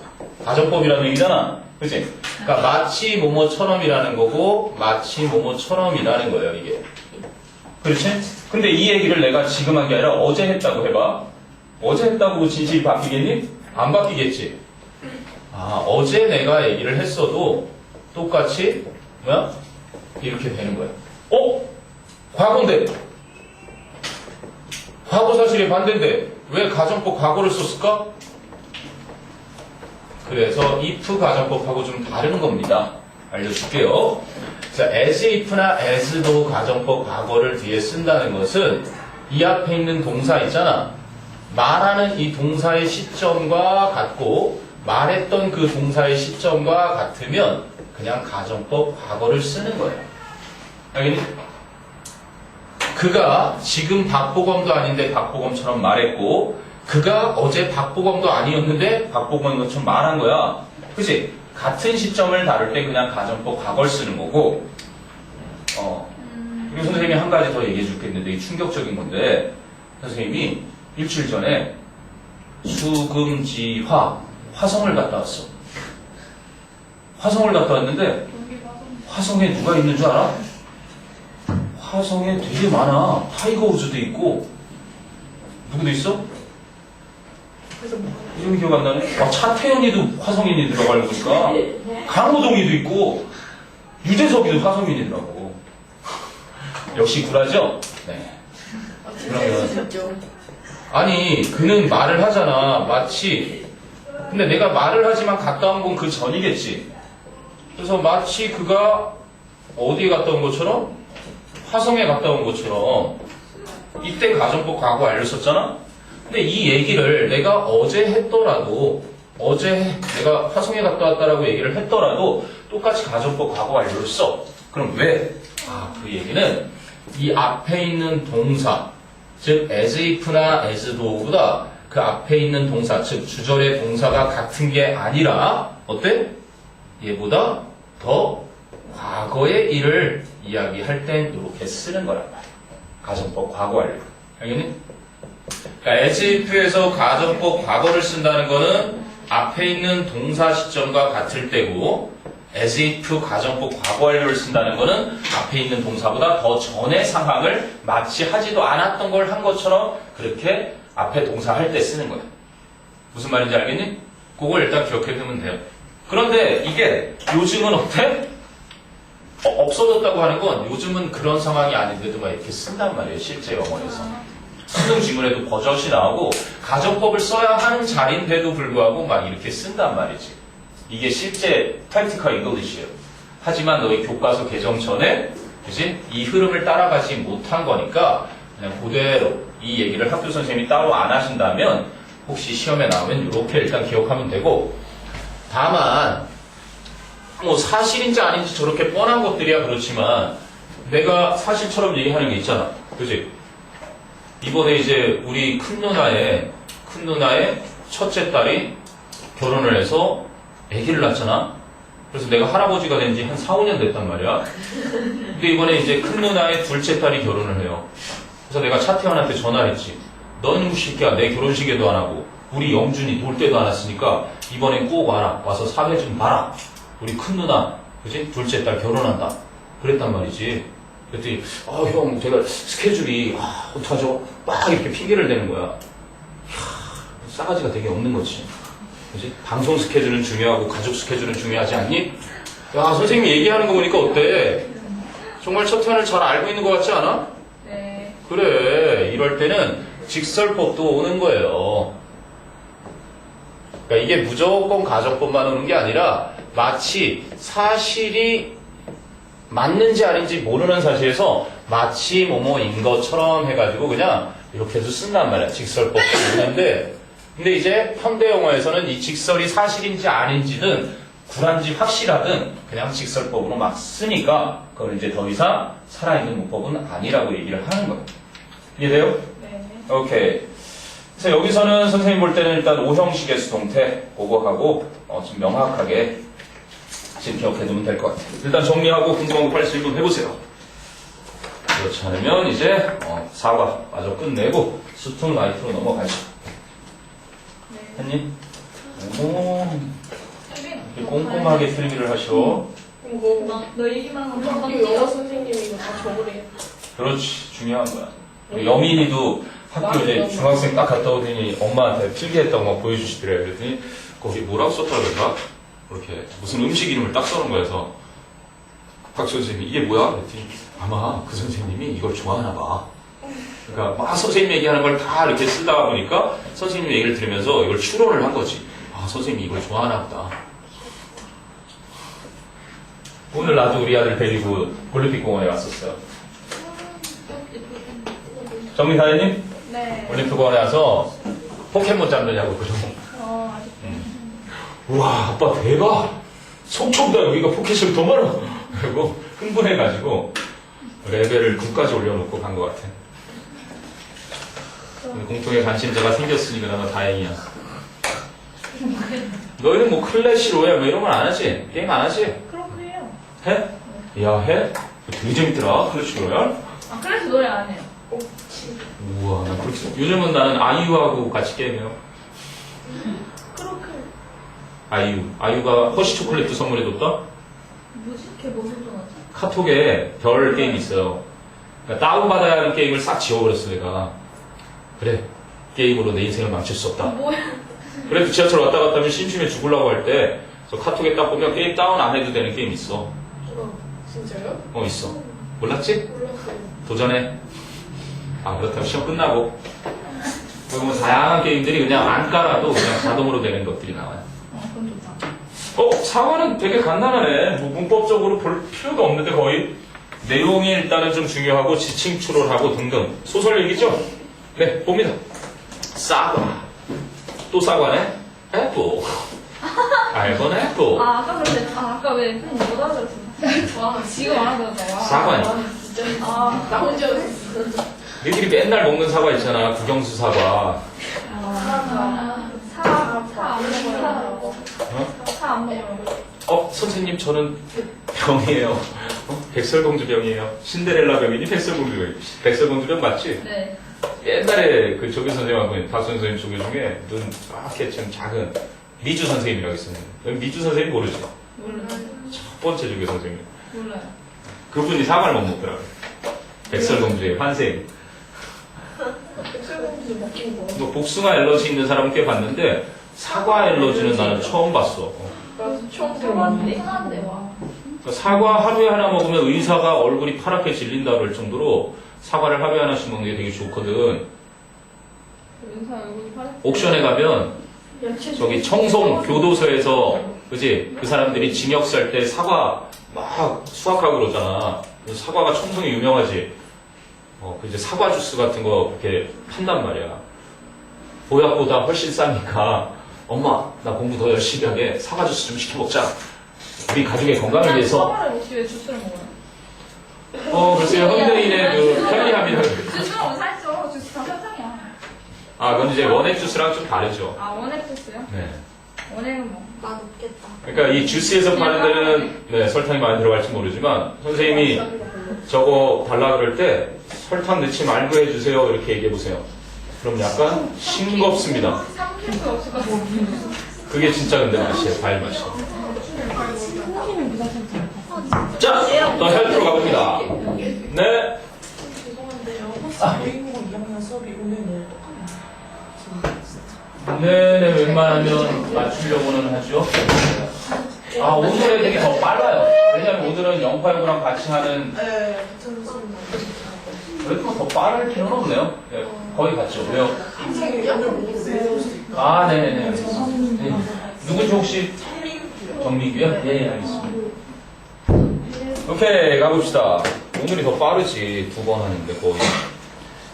가정법이라는 얘기잖아. 그치? 그러니까 마치 뭐뭐처럼이라는 거고 마치 뭐뭐처럼이라는 거예요 이게. 그렇지? 근데 이 얘기를 내가 지금 한 게 아니라 어제 했다고 해봐. 어제 했다고 진실이 바뀌겠니? 안 바뀌겠지. 어제 내가 얘기를 했어도 똑같이 뭐야? 이렇게 되는 거야. 과거인데 과거 사실이 반대인데 왜 가정법 과거를 썼을까? 그래서 if 가정법하고 좀 다른 겁니다. 알려줄게요. 자, as if나 as도 가정법 과거를 뒤에 쓴다는 것은 이 앞에 있는 동사 있잖아. 말하는 이 동사의 시점과 같고 말했던 그 동사의 시점과 같으면 그냥 가정법 과거를 쓰는 거예요. 알겠니? 그가 지금 박보검도 아닌데 박보검처럼 말했고 그가 어제 박보검도 아니었는데 박보검인 것처럼 말한 거야. 그치? 같은 시점을 다룰 때 그냥 가정법 과거를 쓰는 거고 그리고 선생님이 한 가지 더 얘기해 줄겠는데 이게 충격적인 건데 선생님이 일주일 전에 수금지화 화성을 갔다 왔어. 화성을 갔다 왔는데 화성에 누가 있는 줄 알아? 화성에 되게 많아. 타이거 우즈도 있고 누구도 있어? 이름이 기억 안 나네? 차태현이도 화성인이 들어가려고 보니까 강호동이도 있고 유재석이도 화성인이더라고. 역시 구라죠? 네. 그러면 아니 그는 말을 하잖아. 마치 근데 내가 말을 하지만 갔다 온 건 그 전이겠지. 그래서 마치 그가 어디에 갔다 온 것처럼 화성에 갔다 온 것처럼 이때 가정법 과거 알렸었잖아. 근데 이 얘기를 내가 어제 했더라도 어제 내가 화성에 갔다 왔다라고 얘기를 했더라도 똑같이 가정법 과거 완료를 써. 그럼 왜? 그 얘기는 이 앞에 있는 동사 즉 as if나 as do보다 그 앞에 있는 동사 즉 주절의 동사가 같은 게 아니라 어때? 얘보다 더 과거의 일을 이야기할 땐 이렇게 쓰는 거란 말이야. 가정법 과거 완료. 알겠니? 그러니까 as if에서 가정법 과거를 쓴다는 거는 앞에 있는 동사 시점과 같을 때고 as if 가정법 과거 완료를 쓴다는 거는 앞에 있는 동사보다 더 전의 상황을 마치 하지도 않았던 걸 한 것처럼 그렇게 앞에 동사 할 때 쓰는 거야. 무슨 말인지 알겠니? 그걸 일단 기억해 두면 돼요. 그런데 이게 요즘은 어때? 없어졌다고 하는 건 요즘은 그런 상황이 아닌데도 막 이렇게 쓴단 말이에요. 실제 영어에서. 수능 지문에도 버젓이 나오고 가정법을 써야 하는 자리인데도 불구하고 막 이렇게 쓴단 말이지. 이게 실제 practical English예요. 하지만 너희 교과서 개정 전에 그치? 이 흐름을 따라가지 못한 거니까 그냥 그대로 이 얘기를 학교 선생님이 따로 안 하신다면 혹시 시험에 나오면 이렇게 일단 기억하면 되고, 다만 뭐 사실인지 아닌지 저렇게 뻔한 것들이야 그렇지만 내가 사실처럼 얘기하는 게 있잖아. 그지? 이번에 이제 우리 큰 누나의 첫째 딸이 결혼을 해서 아기를 낳잖아. 그래서 내가 할아버지가 된 지 한 4, 5년 됐단 말이야. 근데 이번에 이제 큰 누나의 둘째 딸이 결혼을 해요. 그래서 내가 차태현한테 전화를 했지. 넌 이 새끼야 내 결혼식에도 안 하고 우리 영준이 놀 때도 안 왔으니까 이번엔 꼭 와라. 와서 사회 좀 봐라. 우리 큰 누나, 그지? 둘째 딸 결혼한다. 그랬단 말이지. 그랬더니 형 제가 스케줄이 어떡하죠? 막 이렇게 핑계를 대는 거야. 이야, 싸가지가 되게 없는 거지. 그지? 방송 스케줄은 중요하고 가족 스케줄은 중요하지 않니? 야 선생님이 얘기하는 거 보니까 어때? 정말 첫태현을 잘 알고 있는 것 같지 않아? 네. 그래, 이럴 때는 직설법도 오는 거예요. 그러니까 이게 무조건 가정법만 오는 게 아니라 마치 사실이 맞는지 아닌지 모르는 사실에서 마치 뭐뭐인 것처럼 해가지고 그냥 이렇게 해서 쓴단 말이야. 직설법도 오는데, 근데 이제 현대 영어에서는 이 직설이 사실인지 아닌지는 굴한지 확실하든 그냥 직설법으로 막 쓰니까 그걸 이제 더 이상 살아있는 문법은 아니라고 얘기를 하는 거예요. 이해돼요? 네. 오케이. 그래서 여기서는 선생님 볼 때는 일단 O형식의 수동태 그거 하고 좀 명확하게 지금 기억해두면 될 것 같아요. 일단 정리하고 궁금한 거 빨리 질문 해보세요. 그렇지 않으면 이제 사과 마저 끝내고 수능 라이트로 넘어가죠. 네. 했니? 오, 이렇게 꼼꼼하게 필기를 하셔. 너 얘기만 하면 학교 영어 선생님이 이거 다 적으래요. 그렇지, 중요한 거야. 우리 여민이도 학교 이제 중학생 딱 갔다 오더니 엄마한테 필기했다고 막 보여주시더래. 그랬더니 거기 뭐라고 썼다 그럴까? 이렇게 무슨 음식 이름을 딱 써놓은 거여서 박 선생님이 이게 뭐야? 그랬더니 아마 그 선생님이 이걸 좋아하나 봐. 그러니까 막 선생님 얘기하는 걸 다 이렇게 쓰다가 보니까 선생님 얘기를 들으면서 이걸 추론을 한 거지. 아, 선생님이 이걸 좋아하나 보다. 오늘 나도 우리 아들 데리고 올림픽공원에 왔었어요. 정민사님? 네. 올림픽공원에 와서 포켓몬 잡느냐고 그러고. 아직. 우와, 아빠 대박! 속초보다 여기가 포켓이 더 많아! 그리고 흥분해가지고 레벨을 9까지 올려놓고 간 것 같아. 공통의 관심자가 생겼으니 그나마 다행이야. 너희는 뭐 클래시로야 뭐 이런 건 안 하지? 게임 안 하지? 그렇게 해요. 해? 야, 해? 되게 재밌더라, 클래시로야. 아, 그래서 노래 안 해요. 우와, 나 그렇게. 요즘은 나는 아이유하고 같이 게임해요. 그렇게. 아이유가 허쉬 초콜릿도 선물해줬다? 뭐지? 걔 무슨 전화지? 카톡에 별 게임이 있어요. 그러니까 다운받아야 하는 게임을 싹 지워버렸어, 내가. 그래, 게임으로 내 인생을 망칠 수 없다. 뭐야? 그래도 지하철 왔다 갔다 하면 심심해 죽으려고 할 때, 저 카톡에 딱 보면 게임 다운 안 해도 되는 게임 있어. 진짜요? 있어. 몰랐지? 몰랐어요. 도전해. 아, 그렇다면 시험 끝나고. 그리고 뭐 다양한 게임들이 그냥 안 깔아도 그냥 자동으로 되는 것들이 나와요. 그건 좋다. 사과는 되게 간단하네. 뭐 문법적으로 볼 필요도 없는데 거의. 내용이 일단은 좀 중요하고 지칭 추론하고 등등. 소설 얘기죠? 네, 봅니다. 사과. 또 사과네? 애플. 알건 애플. 아까 왜 못 알아들었어? 와, 지금 알아들었다. 와. 사과니. 진짜 나 혼자 웃었어. 너희들이 맨날 먹는 사과 있잖아. 국영수 사과. 차안 먹어요. 선생님 저는 병이에요. 백설공주 병이에요. 신데렐라 병이니 백설공주 병. 백설공주 병 맞지? 네. 옛날에 그 조교 선생님하고 박 선생님 조교 중에 눈 이렇게 좀 작은 미주 선생님이라고 있었는데 미주 선생님 모르죠? 몰라요. 첫 번째 조교 선생님. 몰라요. 그분이 사과를 못 먹더라고요. 백설공주의 환생. 백설공주 먹긴 뭐. 뭐 복숭아 엘러지 있는 사람은 꽤 봤는데 사과 엘러지는 나는 처음 봤어. 나도 처음 들어봤는데. 편한데 와. 그러니까 사과 하루에 하나 먹으면 의사가 얼굴이 파랗게 질린다 그럴 정도로 사과를 하루에 하나씩 먹는 게 되게 좋거든. 은사 얼굴이 파랗게. 옥션에 가면 야채 저기 청송 교도소에서 그지 그 사람들이 징역 살 때 사과 막 수확하고 그러잖아. 그래서 사과가 청송이 유명하지. 그 이제 사과 주스 같은 거 이렇게 판단 말이야. 보약보다 훨씬 싸니까 엄마 나 공부 더 열심히 하게 사과 주스 좀 시켜 먹자. 우리 가족의 건강을 위해서. 사과를 먹지 왜 주스를 먹어요? 글쎄요 현대인의 그 편리함이라. 주스 먹으면 살쪄. 주스 다 설탕이야. 그건 이제 원액 주스랑 좀 다르죠. 원액 주스요? 네. 원액은 뭐? 맛없겠다. 그러니까 이 주스에서 파는 데는 네, 설탕이 많이 들어갈지 모르지만 선생님이 저거 달라 그럴 때 설탕 넣지 말고 해주세요 이렇게 얘기해 보세요. 그럼 약간 싱겁습니다. 삼킬도 없을 것 같아. 그게 진짜 근데 맛이에요. 과일 맛이. 자, 더 헬프로 가봅니다. 네. 죄송한데요. 혹시 주인공 2학년 수업이 오늘 네네, 웬만하면 맞추려고는 하죠. 오늘은 되게 더 빨라요. 왜냐면 오늘은 영파여고랑 같이 하는, 네, 잠시만요. 그래도 더 빠를 필요는 없네요. 네, 거의 같죠. 왜요? 선생님이 오늘 뭐 배우실까? 네네네. 네. 누구지 혹시? 정민규요? 네, 알겠습니다. 오케이, 가봅시다. 오늘이 더 빠르지. 2번 하는데 거의.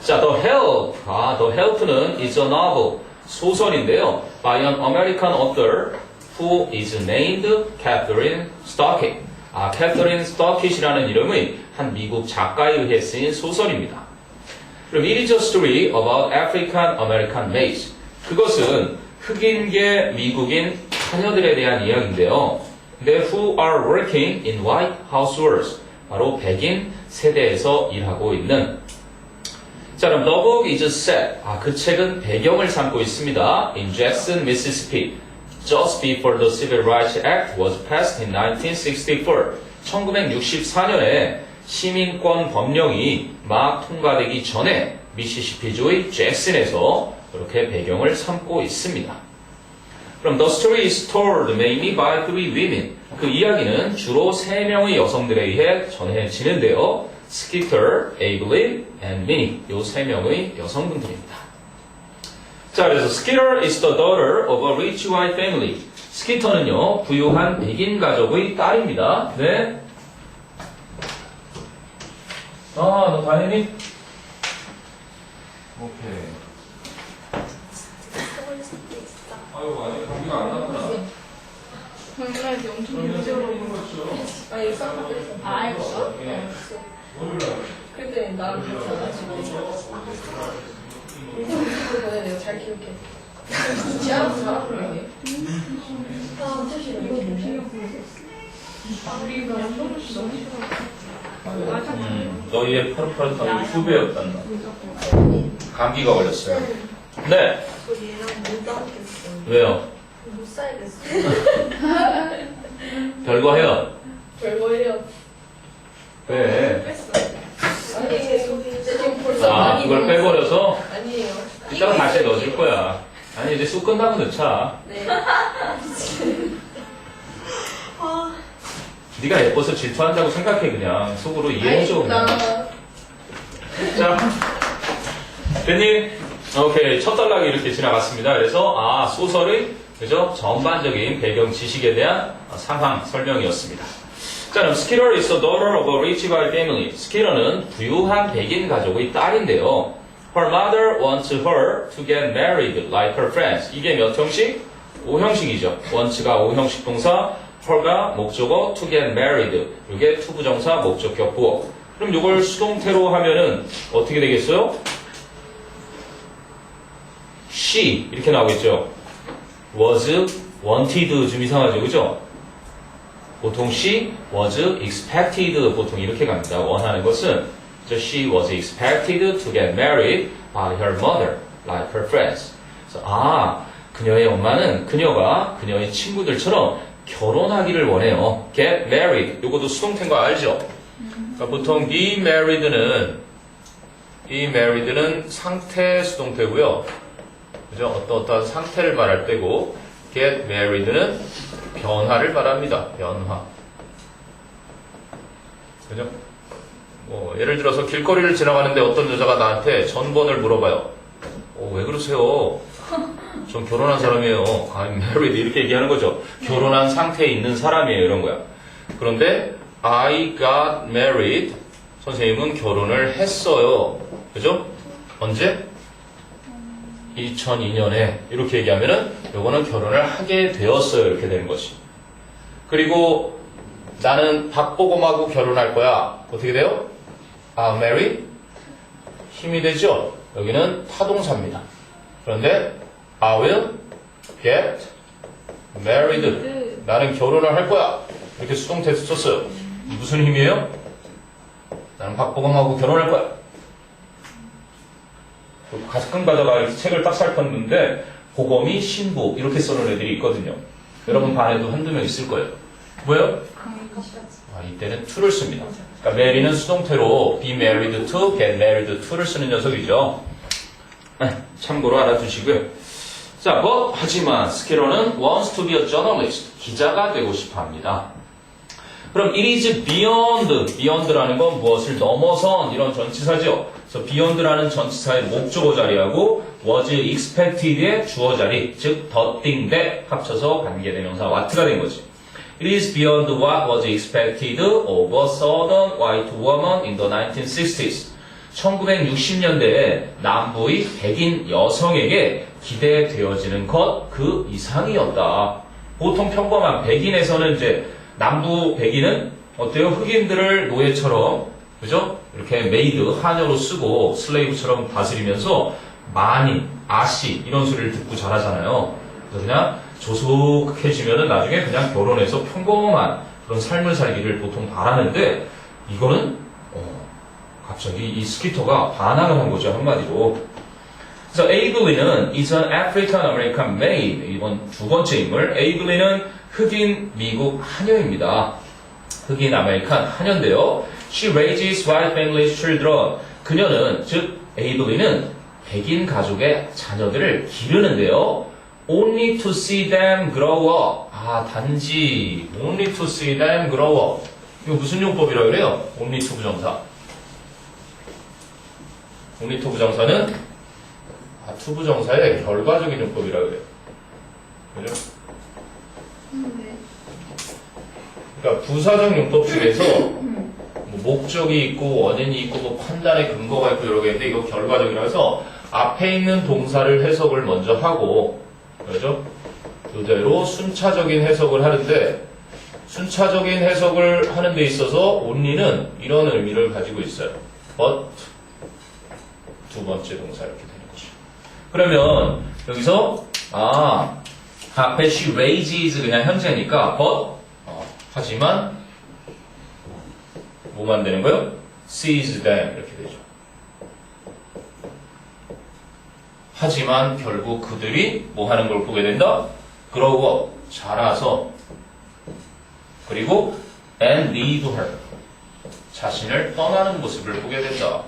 자, The Help. The Help는 is a novel. 소설인데요. By an American author who is named Catherine Stockett. Catherine Stockett이라는 이름의 한 미국 작가에 의해 쓰인 소설입니다. 그럼 it is a story about African American maids. 그것은 흑인계 미국인 자녀들에 대한 이야기인데요. who are working in white households. 바로 백인 세대에서 일하고 있는. 자, 그럼 The book is set. 그 책은 배경을 삼고 있습니다. In Jackson, Mississippi. Just before the Civil Rights Act was passed in 1964. 1964년에 시민권 법령이 막 통과되기 전에 미시시피주의 잭슨에서 이렇게 배경을 삼고 있습니다. 그럼 The story is told mainly by 3 women. 그 이야기는 주로 3명의 여성들에 의해 전해지는데요. Skeeter, Abeline, and Minnie. 이 3명의 여성분들입니다. 자, 그래서 Skeeter is the daughter of a rich white family. 스키터는요, 부유한 백인 가족의 딸입니다. 네. 너 다 했니? 오케이. 아유, 아직 감기가 안 났구나. 당연하지. 엄청 유지하고 있는 거죠. 아니, 쌍꺼풀에서. 알겠어? 근데 나랑 같이 와가지고. 인터뷰 보내내요. 잘 기억해. 지하수 잘하고 얘기해. 사실 이거 우리 그냥 소문이 너무 싫어. 너희의 파릇파릇함이 2배였단다. 감기가 걸렸어요. 네. 저 얘랑 못 따먹겠어. 왜요? 못 살겠어. 별거 해요. 별거예요. 왜? 뺐어. 아니, 지금 벌써 많이 그걸 넣었어요. 빼버려서 아니에요. 이따가 다시 넣어줄 거야. 아니, 이제 쑥 끝나고 넣자. 네. 네가 예뻐서 질투한다고 생각해, 그냥. 속으로 이해해줘, 그냥. 자, 됐니? 오케이. 첫 단락이 이렇게 지나갔습니다. 그래서, 소설의, 그죠? 전반적인 배경 지식에 대한 상황 설명이었습니다. 자, 그럼 Skeeter is the daughter of a rich white family. Skeeter는 부유한 백인 가족의 딸인데요. Her mother wants her to get married like her friends. 이게 몇 형식? 5형식이죠. wants가 5형식 동사, her가 목적어, to get married. 이게 투부정사, 목적격, 부어. 그럼 이걸 수동태로 하면은 어떻게 되겠어요? she 이렇게 나오겠죠. was wanted 좀 이상하죠, 그죠? 보통 she was expected 보통 이렇게 갑니다. 원하는 것은 she was expected to get married by her mother, like her friends. 그래서 그녀의 엄마는 그녀가 그녀의 친구들처럼 결혼하기를 원해요. get married. 이것도 수동태인 거 알죠? 그러니까 보통 be married는 상태 수동태고요. 그죠? 어떠한 상태를 말할 때고 get married는 변화를 말합니다. 변화. 그죠? 예를 들어서 길거리를 지나가는데 어떤 여자가 나한테 전번을 물어봐요. 왜 그러세요? 전 결혼한 사람이에요. I'm married 이렇게 얘기하는 거죠. 결혼한 상태에 있는 사람이에요. 이런 거야. 그런데 I got married. 선생님은 결혼을 했어요. 그죠? 언제? 2002년에 이렇게 얘기하면은 요거는 결혼을 하게 되었어요. 이렇게 되는 거지. 그리고 나는 박보검하고 결혼할 거야. 어떻게 돼요? marry 힘이 되죠. 여기는 타동사입니다. 그런데 I will get married. 나는 결혼을 할 거야. 이렇게 수동태에서 썼어요. 무슨 힘이에요? 나는 박보검하고 결혼할 거야. 가끔 가다가 이렇게 책을 딱 살폈는데 보검이 신부 이렇게 써놓은 애들이 있거든요. 여러분 반에도 한두 명 있을 거예요. 뭐예요? 이때는 to를 씁니다. 그러니까 marry는 수동태로 be married to, get married to를 쓰는 녀석이죠. 참고로 알아두시고요. 자, 하지만 스키러는 wants to be a journalist. 기자가 되고 싶어 합니다. 그럼 it is beyond라는 건 무엇을 넘어선 이런 전치사죠. 그래서 beyond라는 전치사의 목적어 자리하고 was expected의 주어 자리, 즉 the thing that 합쳐서 관계대명사 what가 된 거지. It is beyond what was expected of a southern white woman in the 1960s. 1960년대에 남부의 백인 여성에게 기대되어지는 것 그 이상이었다. 보통 평범한 백인에서는 이제 남부 백인은 어때요? 흑인들을 노예처럼 그죠? 이렇게 메이드 하녀로 쓰고 슬레이브처럼 다스리면서 많이 아씨 이런 소리를 듣고 자라잖아요. 그래서 그냥 조숙해지면은 나중에 그냥 결혼해서 평범한 그런 삶을 살기를 보통 바라는데 이거는 갑자기 이 스키터가 반항을 한 거죠, 한마디로. 그래서 에이블리는 is an African American maid. 이번 두 번째 인물. 에이블리는 흑인 미국 하녀입니다. 흑인 아메리칸 하녀인데요. She raises white family children. 그녀는, 즉 에이블리는 백인 가족의 자녀들을 기르는데요. Only to see them grow up. 단지 only to see them grow up. 이거 무슨 용법이라고 그래요? only to 부정사. only to 부정사는 to 부정사의 결과적인 용법이라고 그래요. 그죠? 그러니까 부사적 용법 중에서 뭐 목적이 있고 원인이 있고 뭐 판단의 근거가 있고 여러 개 있는데 이거 결과적이라 해서 앞에 있는 동사를 해석을 먼저 하고 그렇죠? 이대로 순차적인 해석을 하는데 순차적인 해석을 하는 데 있어서 only는 이런 의미를 가지고 있어요. but 두 번째 동사 이렇게 되는 거죠. 그러면 여기서 앞에 she raises 그냥 현재니까 but 하지만 뭐만 되는 거예요? sees them 이렇게 되죠. 하지만 결국 그들이 뭐 하는 걸 보게 된다? grow up, 자라서 그리고 and leave her, 자신을 떠나는 모습을 보게 된다.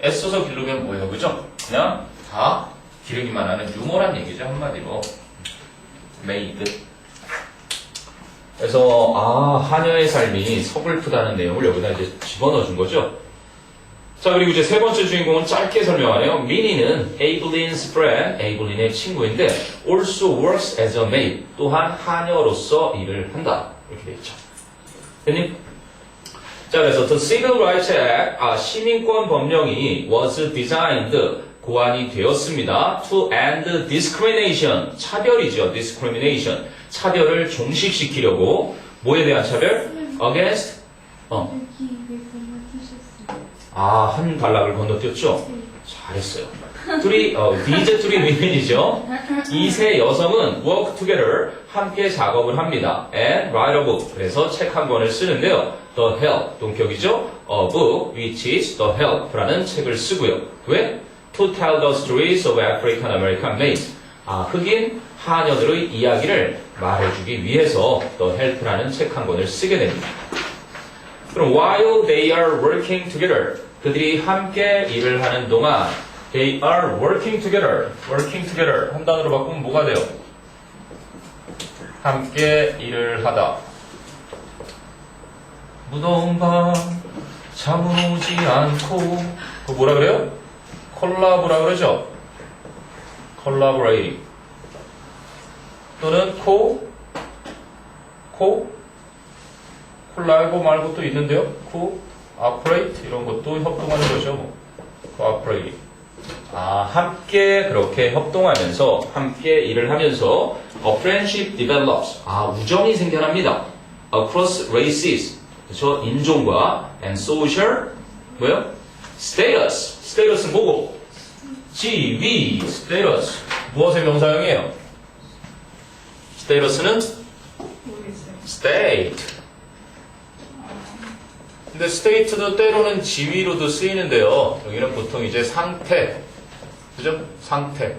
애써서 기르면 뭐예요? 그죠? 그냥 다 기르기만 하는 유머란 얘기죠, 한마디로. made. 그래서 하녀의 삶이 서글프다는 내용을 여기다 이제 집어넣어 준 거죠. 자, 그리고 이제 세 번째 주인공은 짧게 설명하네요. 미니는 에이블린's friend, 에이블린의 친구인데 also works as a maid, 또한 하녀로서 일을 한다. 이렇게 되어 있죠. 됐니? 자, 그래서 The Civil Rights Act, 시민권 법령이 was designed, 고안이 되었습니다. To end discrimination, 차별이죠. discrimination, 차별을 종식시키려고. 뭐에 대한 차별? against, 한 단락을 건너뛰었죠? 잘했어요. these three women이죠. 이 세 여성은 work together, 함께 작업을 합니다. and write a book, 그래서 책 한 권을 쓰는데요. The Help, 동격이죠. A book which is The Help라는 책을 쓰고요. 왜? To tell the stories of African American maids. 흑인 하녀들의 이야기를 말해주기 위해서 The Help라는 책 한 권을 쓰게 됩니다. 그럼 while they are working together, 그들이 함께 일을 하는 동안 they are working together, working together 한 단어로 바꾸면 뭐가 돼요? 함께 일을 하다. 무더운 밤 잠은 오지 않고 그거 뭐라 그래요? 콜라보라 그러죠? collaborating 또는 콜라보 말고 또 있는데요. cooperate 이런 것도 협동하는 거죠. cooperating 함께 그렇게 협동하면서 함께 일을 하면서 a friendship develops. 우정이 생겨납니다. across races. 그렇죠? 인종과 and social 뭐요? status. status는 뭐고? 지위. status. 무엇의 명사형이에요? status는 모르겠어요. state. 근데 state도 때로는 지위로도 쓰이는데요. 여기는 보통 이제 상태. 그죠? 상태.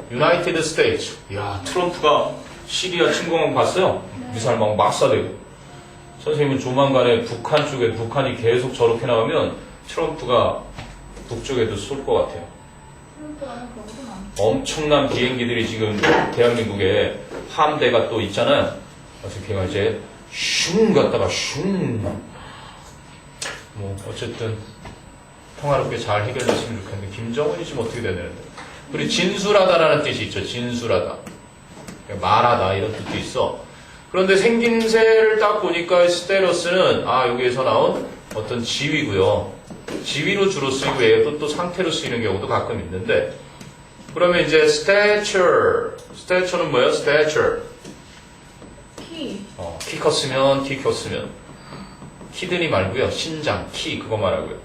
United States. 이야, 트럼프가 시리아 침공한 거 봤어요? 미사일 막 쏴대고. 선생님은 조만간에 북한 쪽에 북한이 계속 저렇게 나오면 트럼프가 북쪽에도 쏠 것 같아요. 엄청난 비행기들이 지금 대한민국에 함대가 또 있잖아요. 그래서 걔가 이제 슝 갔다가 슝. 뭐 어쨌든 평화롭게 잘 해결됐으면 좋겠는데 김정은이 지금 어떻게 되는데? 그리고 진술하다라는 뜻이 있죠. 진술하다. 말하다 이런 뜻도 있어. 그런데 생김새를 딱 보니까 스테러스는 여기에서 나온 어떤 지위고요. 지위로 주로 쓰이고 외에도 또 상태로 쓰이는 경우도 가끔 있는데 그러면 이제 stature는 뭐예요? stature. 키. 키 컸으면 키 컸으면 키드니 말고요. 신장, 키 그거 말하고요.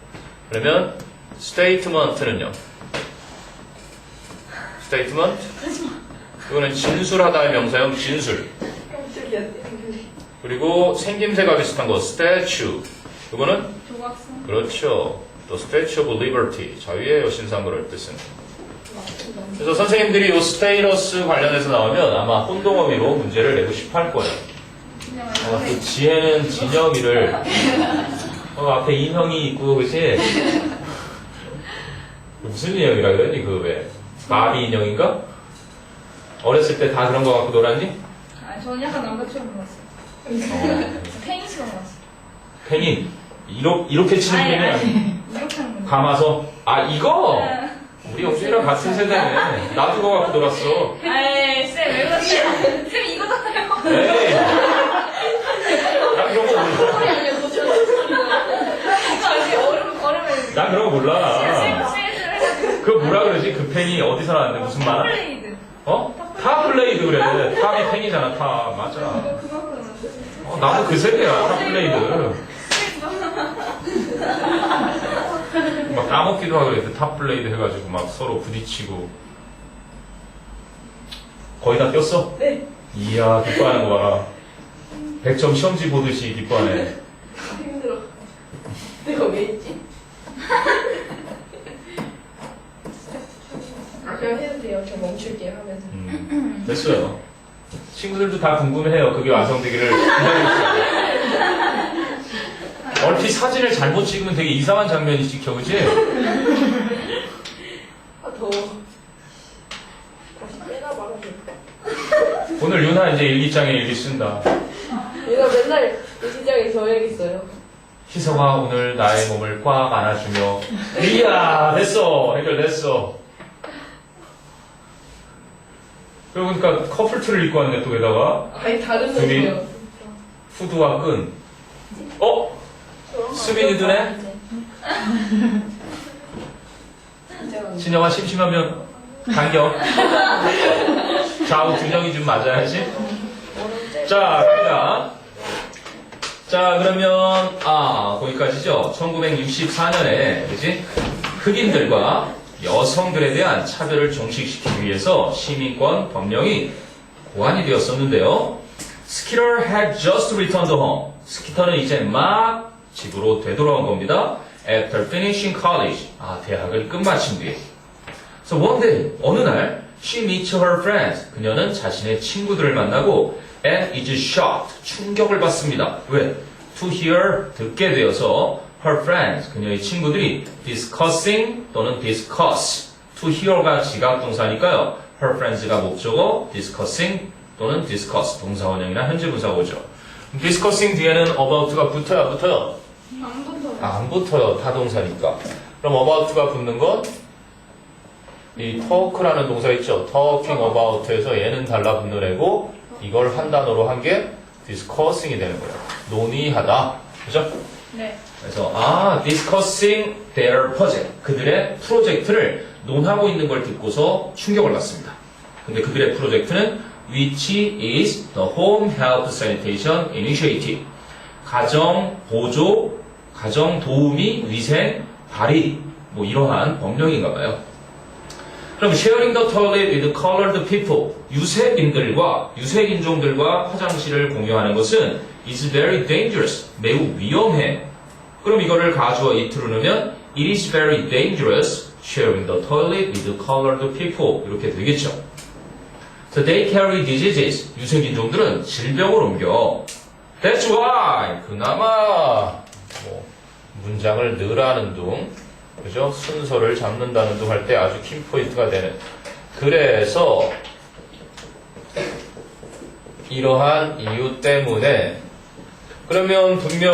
그러면 statement는요. statement 이거는 진술하다의 명사형 진술. 그리고 생김새가 비슷한 거 statue 이거는 조각상. 그렇죠. 또 statue of liberty 자유의 여신상을 뜻은. 그래서 선생님들이 이 스테이러스 관련해서 나오면 아마 혼동어미로 문제를 내고 싶어 할 거예요. 그냥 또 지혜는 진영이를 앞에 인형이 있고 그치? 무슨 인형이라 그랬니? 그 왜? 바비 인형인가? 어렸을 때 다 그런 거 갖고 놀았니? 저는 약간 남자처럼 놀았어요. 테니스처럼 놀았어요. 팽이 이렇게 치는 팽이 아니 이렇게 하는 거. 감아서 이거? 우리 영준이랑 같은 세대네. 나도 그거 갖고 놀았어. 쌤, 왜 그러세요? 쌤, 이거잖아요. 에이 나 그런 거 몰라. 이게 얼음에. 나 그런 거 몰라. 그거 뭐라 그러지? 그 팽이 어디서 나왔는데 무슨 만화? 탑블레이드. 탑블레이드 그래. 탑이 팽이잖아. 탑 맞아. 그만큼. 나도 그 세대야. 탑블레이드. 막 까먹기도 하고 그랬어. 탑블레이드 해가지고 막 서로 부딪히고. 거의 다 꼈어? 네. 이야 기뻐하는 거 봐라. 100점 시험지 보듯이 기뻐하네. 힘들어. 내가 왜 있지? 그냥 해도 돼요. 저 멈출게요 하면서. 됐어요. 친구들도 다 궁금해요. 그게 완성되기를 기다리고 있어요. 얼핏 사진을 잘못 찍으면 되게 이상한 장면이 찍혀, 그치? 더워. 다시 빼나 말아줄까? 오늘 유나 이제 일기장에 일기 쓴다. 얘가 맨날 일기장에 써야겠어요. 희서가 오늘 나의 몸을 꽉 안아주며 이야 됐어 해결됐어. 그러니까 커플트를 입고 왔네 또 게다가 아니 다른 둘이? 놈이요. 후드와 끈. 수빈이 두네? 진영아 심심하면 간격. 좌우 균형이 좀 맞아야지. 자 갑니다. 자 그러면 거기까지죠. 1964년에 그지 흑인들과 여성들에 대한 차별을 종식시키기 위해서 시민권 법령이 고안이 되었었는데요. 스키터 had just returned home. 스키터는 이제 막 집으로 되돌아온 겁니다. After finishing college. 대학을 끝마친 뒤에. So one day, 어느 날 she meets her friends. 그녀는 자신의 친구들을 만나고 and is shocked. 충격을 받습니다. 왜? To hear, 듣게 되어서 her friends, 그녀의 친구들이 discussing 또는 discuss. To hear가 지각동사니까요. her friends가 목적어, discussing 또는 discuss 동사원형이나 현재분사가 오죠. discussing 뒤에는 about가 붙어요, 안 붙어요? 안 붙어요. 안 붙어요, 타동사니까. 그럼 about가 붙는 건 이 talk라는 동사 있죠. talking about에서 얘는 달라붙는 애고 이걸 한 단어로 한 게 discussing이 되는 거예요. 논의하다. 그죠? 네. 그래서 discussing their project. 그들의 프로젝트를 논하고 있는 걸 듣고서 충격을 받습니다. 근데 그들의 프로젝트는 which is the Home Health Sanitation Initiative. 가정 보조, 가정 도우미 위생 발의 뭐 이러한 법령인가 봐요. 그럼 sharing the toilet with colored people. 유색인종들과 화장실을 공유하는 것은 is very dangerous. 매우 위험해. 그럼 이거를 가주어 it로 넣으면 it is very dangerous sharing the toilet with colored people. 이렇게 되겠죠. So they carry diseases. 유색인종들은 질병을 옮겨. That's why. 그나마 뭐 문장을 늘하는 둥, 그죠? 순서를 잡는다는 둥 할 때 아주 킴포인트가 되는. 그래서 이러한 이유 때문에 그러면 분명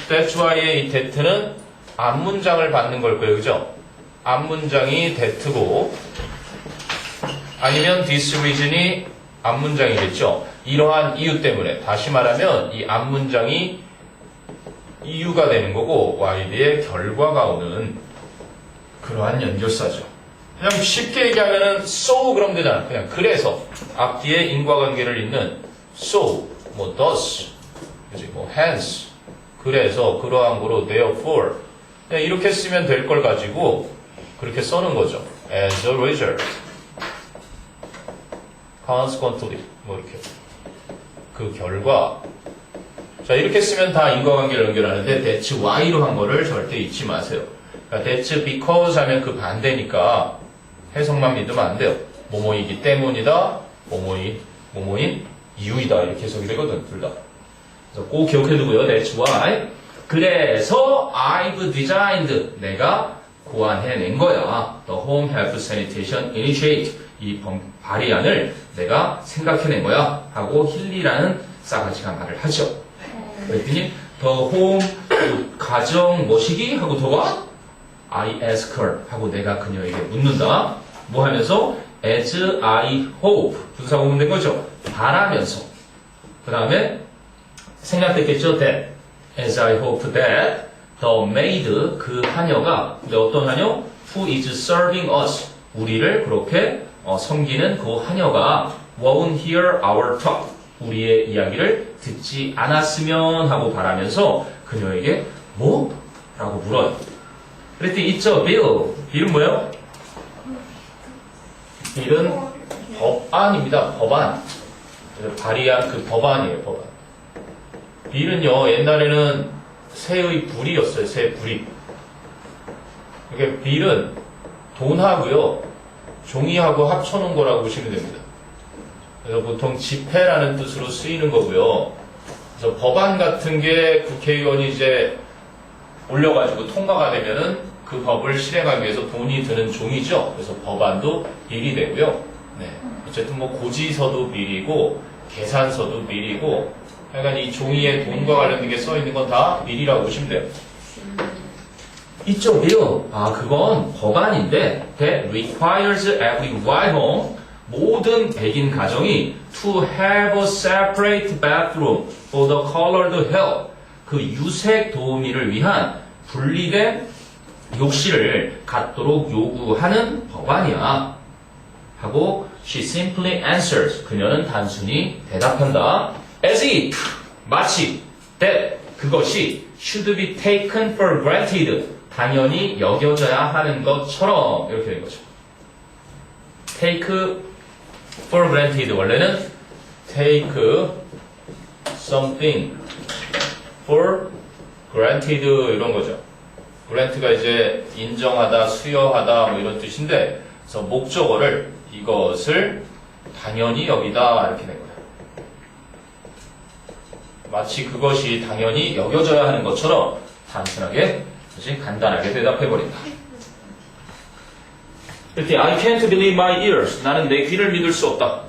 That's why의 이 that는 앞문장을 받는 걸 거예요. 그죠? 앞문장이 that고 아니면 this reason이 앞문장이겠죠. 이러한 이유 때문에 다시 말하면 이 앞문장이 이유가 되는 거고 why 뒤에 결과가 오는 그러한 연결사죠. 그냥 쉽게 얘기하면은 so 그러면 되잖아. 그냥 그래서 앞뒤에 인과관계를 잇는 so, 뭐 thus, 그지? 뭐 hence. 그래서 그러한 거로 therefore. 그냥 이렇게 쓰면 될 걸 가지고 그렇게 써는 거죠. as a result. consequently. 뭐 이렇게. 그 결과. 자, 이렇게 쓰면 다 인과관계를 연결하는데 that's why로 한 거를 절대 잊지 마세요. 그러니까 that's because 하면 그 반대니까 해석만 믿으면 안 돼요. 뭐뭐이기 때문이다. 뭐뭐인 이유이다. 이렇게 해석이 되거든, 둘 다. 그래서 꼭 기억해두고요. That's why. 그래서 I've designed. 내가 고안해낸 거야. The Home Health Sanitation Initiative. 이 발의안을 내가 생각해낸 거야. 하고 힐리라는 싸가지가 말을 하죠. 그랬더니 The Home, 가정 뭐시기? 하고 더가 I ask her. 하고 내가 그녀에게 묻는다. 뭐 하면서? As I hope. 분사 구문 된 거죠. 바라면서. 그 다음에 생각됐겠죠? That. As I hope that the maid, 그 하녀가, 근데 어떤 하녀? Who is serving us. 우리를 그렇게 섬기는 그 하녀가 won't hear our talk. 우리의 이야기를 듣지 않았으면 하고 바라면서 그녀에게 뭐? 라고 물어요. 그랬더니 있죠? bill. bill은 뭐예요? bill은 법안입니다. 법안. 발의한 그 법안이에요. 법안. bill은요. 옛날에는 새의 불이었어요. 새 불이. 그러니까 bill은 돈하고요. 종이하고 합쳐놓은 거라고 보시면 됩니다. 그래서 보통 지폐라는 뜻으로 쓰이는 거고요. 그래서 법안 같은 게 국회의원이 이제 올려가지고 통과가 되면은 그 법을 실행하기 위해서 돈이 드는 종이죠. 그래서 법안도 밀이 되고요. 네. 어쨌든 뭐 고지서도 밀이고 계산서도 밀이고 약간 이 종이에 돈과 관련된 게 써 있는 건 다 밀이라고 보시면 돼요. 있죠, bill. 아, 그건 법안인데 that requires every white home. 모든 백인 가정이 to have a separate bathroom for the colored help. 그 유색 도우미를 위한 분리된 욕실을 갖도록 요구하는 법안이야. 하고 she simply answers. 그녀는 단순히 대답한다. As if, 마치 that, 그것이 should be taken for granted. 당연히 여겨져야 하는 것처럼 이렇게 된 거죠. take for granted. 원래는 take something for granted 이런 거죠. grant가 이제 인정하다, 수여하다 뭐 이런 뜻인데 그래서 목적어를 이것을 당연히 여기다 이렇게 된 거예요. 마치 그것이 당연히 여겨져야 하는 것처럼 단순하게, 그렇지? 간단하게 대답해버린다. 이렇게 I can't believe my ears. 나는 내 귀를 믿을 수 없다.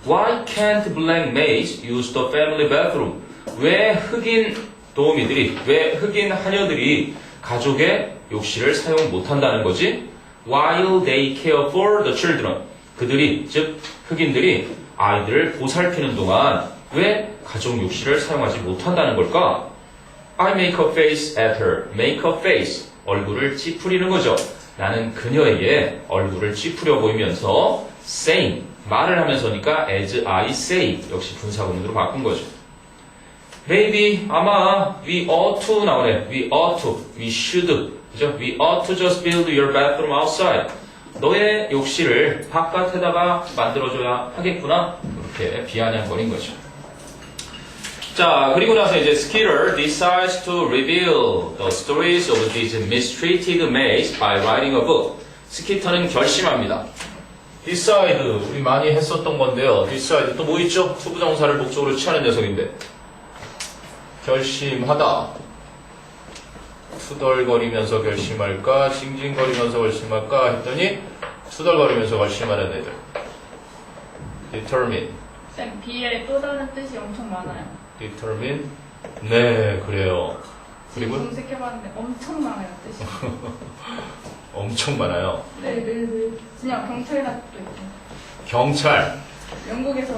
Why can't black maids use the family bathroom? 왜 흑인 도우미들이, 왜 흑인 하녀들이 가족의 욕실을 사용 못한다는 거지? While they care for the children. 그들이, 즉 흑인들이 아이들을 보살피는 동안 왜 가족 욕실을 사용하지 못한다는 걸까? I make a face at her. make a face. 얼굴을 찌푸리는 거죠. 나는 그녀에게 얼굴을 찌푸려 보이면서 saying. 말을 하면서니까 as I say. 역시 분사구문으로 바꾼 거죠. Maybe, 아마, we ought to 나오네. we ought to, we should. 그죠? We ought to just build your bathroom outside. 너의 욕실을 바깥에다가 만들어줘야 하겠구나. 이렇게 비아냥거린 거죠. 자, 그리고 나서 이제 Skeeter decides to reveal the stories of these mistreated maids by writing a book. 스키터는 결심합니다. decide, 우리 많이 했었던 건데요. decide, 또 뭐 있죠? 투부정사를 목적으로 취하는 녀석인데. 결심하다. 투덜거리면서 결심할까? 징징거리면서 결심할까? 했더니 투덜거리면서 결심하는 애들. determine. 쌤, B에 또 다른 뜻이 엄청 많아요. determine. 네, 그래요. 지금 그리고 검색해봤는데 엄청 많아요, 뜻이. 엄청 많아요. 네. 그냥 경찰 같도 있고. 경찰. 영국에서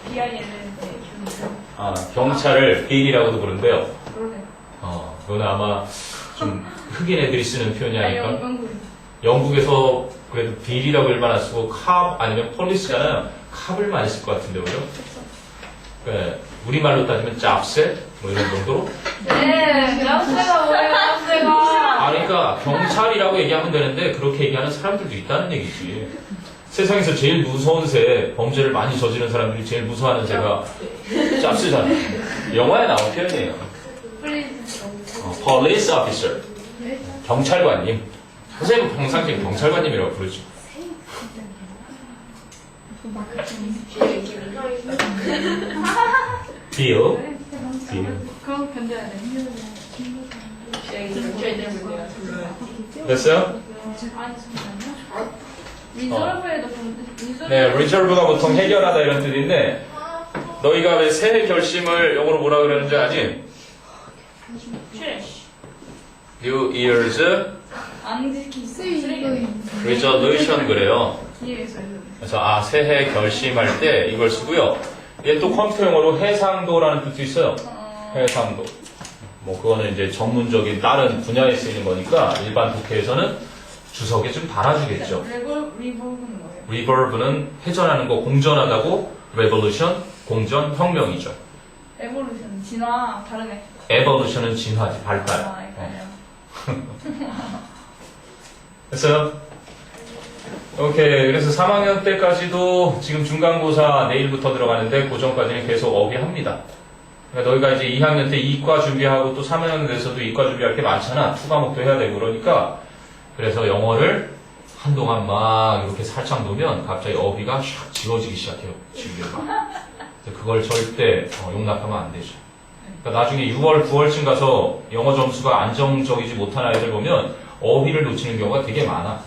BIL을 아, 경찰을 빌이라고도 부르는데요. 그러네. 그거는 아마 좀 흑인 애들이 쓰는 표현이 아닐까? 영국. 영국에서 그래도 빌이라고 일만 쓰고 캅 아니면 폴리스잖아요. 캅을 많이 쓸 것 같은데, 그죠? 네, 우리말로 따지면 짭새? 뭐 이런 정도로? 네, 납세가 뭐예요, 납세가. 그러니까 경찰이라고 얘기하면 되는데 그렇게 얘기하는 사람들도 있다는 얘기지. 세상에서 제일 무서운 새, 범죄를 많이 저지른 사람들이 제일 무서워하는 새가 짭새잖아요. 영화에 나온 표현이에요. Police officer. 경찰관님. 선생님은 평상시에 경찰관님이라고 부르죠. Bill. 그럼 견뎌야 돼. 됐어요? 리저브에도 리저브. 네, reserve가 보통 해결하다 이런 뜻인데 너희가 왜 새해 결심을 영어로 뭐라 그러는지 아지? New Year's 안 지키 쓰레기. Resolution 그래요. 뒤에서 그래서 새해 결심할 때 이걸 쓰고요. 얘 또 컴퓨터 용어로 해상도라는 뜻도 있어요. 해상도. 뭐 그거는 이제 전문적인 다른 분야에 쓰이는 거니까 일반 독해에서는 주석에 좀 달아주겠죠. 리버브는 뭐예요? Reverb는 회전하는 거 공전하다고 Revolution 공전 혁명이죠. 에볼루션 진화 다르네. Evolution은 진화지 발달. 아, 헷갈려. 됐어요? 오케이. 그래서 3학년 때까지도 지금 중간고사 내일부터 들어가는데 그 전까지는 계속 어휘합니다. 그러니까 너희가 이제 2학년 때 이과 준비하고 또 3학년 돼서도 이과 준비할 게 많잖아. 투과목도 해야 되고 그러니까 그래서 영어를 한동안 막 이렇게 살짝 놓으면 갑자기 어휘가 샥 지워지기 시작해요. 지우개가. 그걸 절대 용납하면 안 되죠. 그러니까 나중에 6월, 9월쯤 가서 영어 점수가 안정적이지 못한 아이들 보면 어휘를 놓치는 경우가 되게 많아.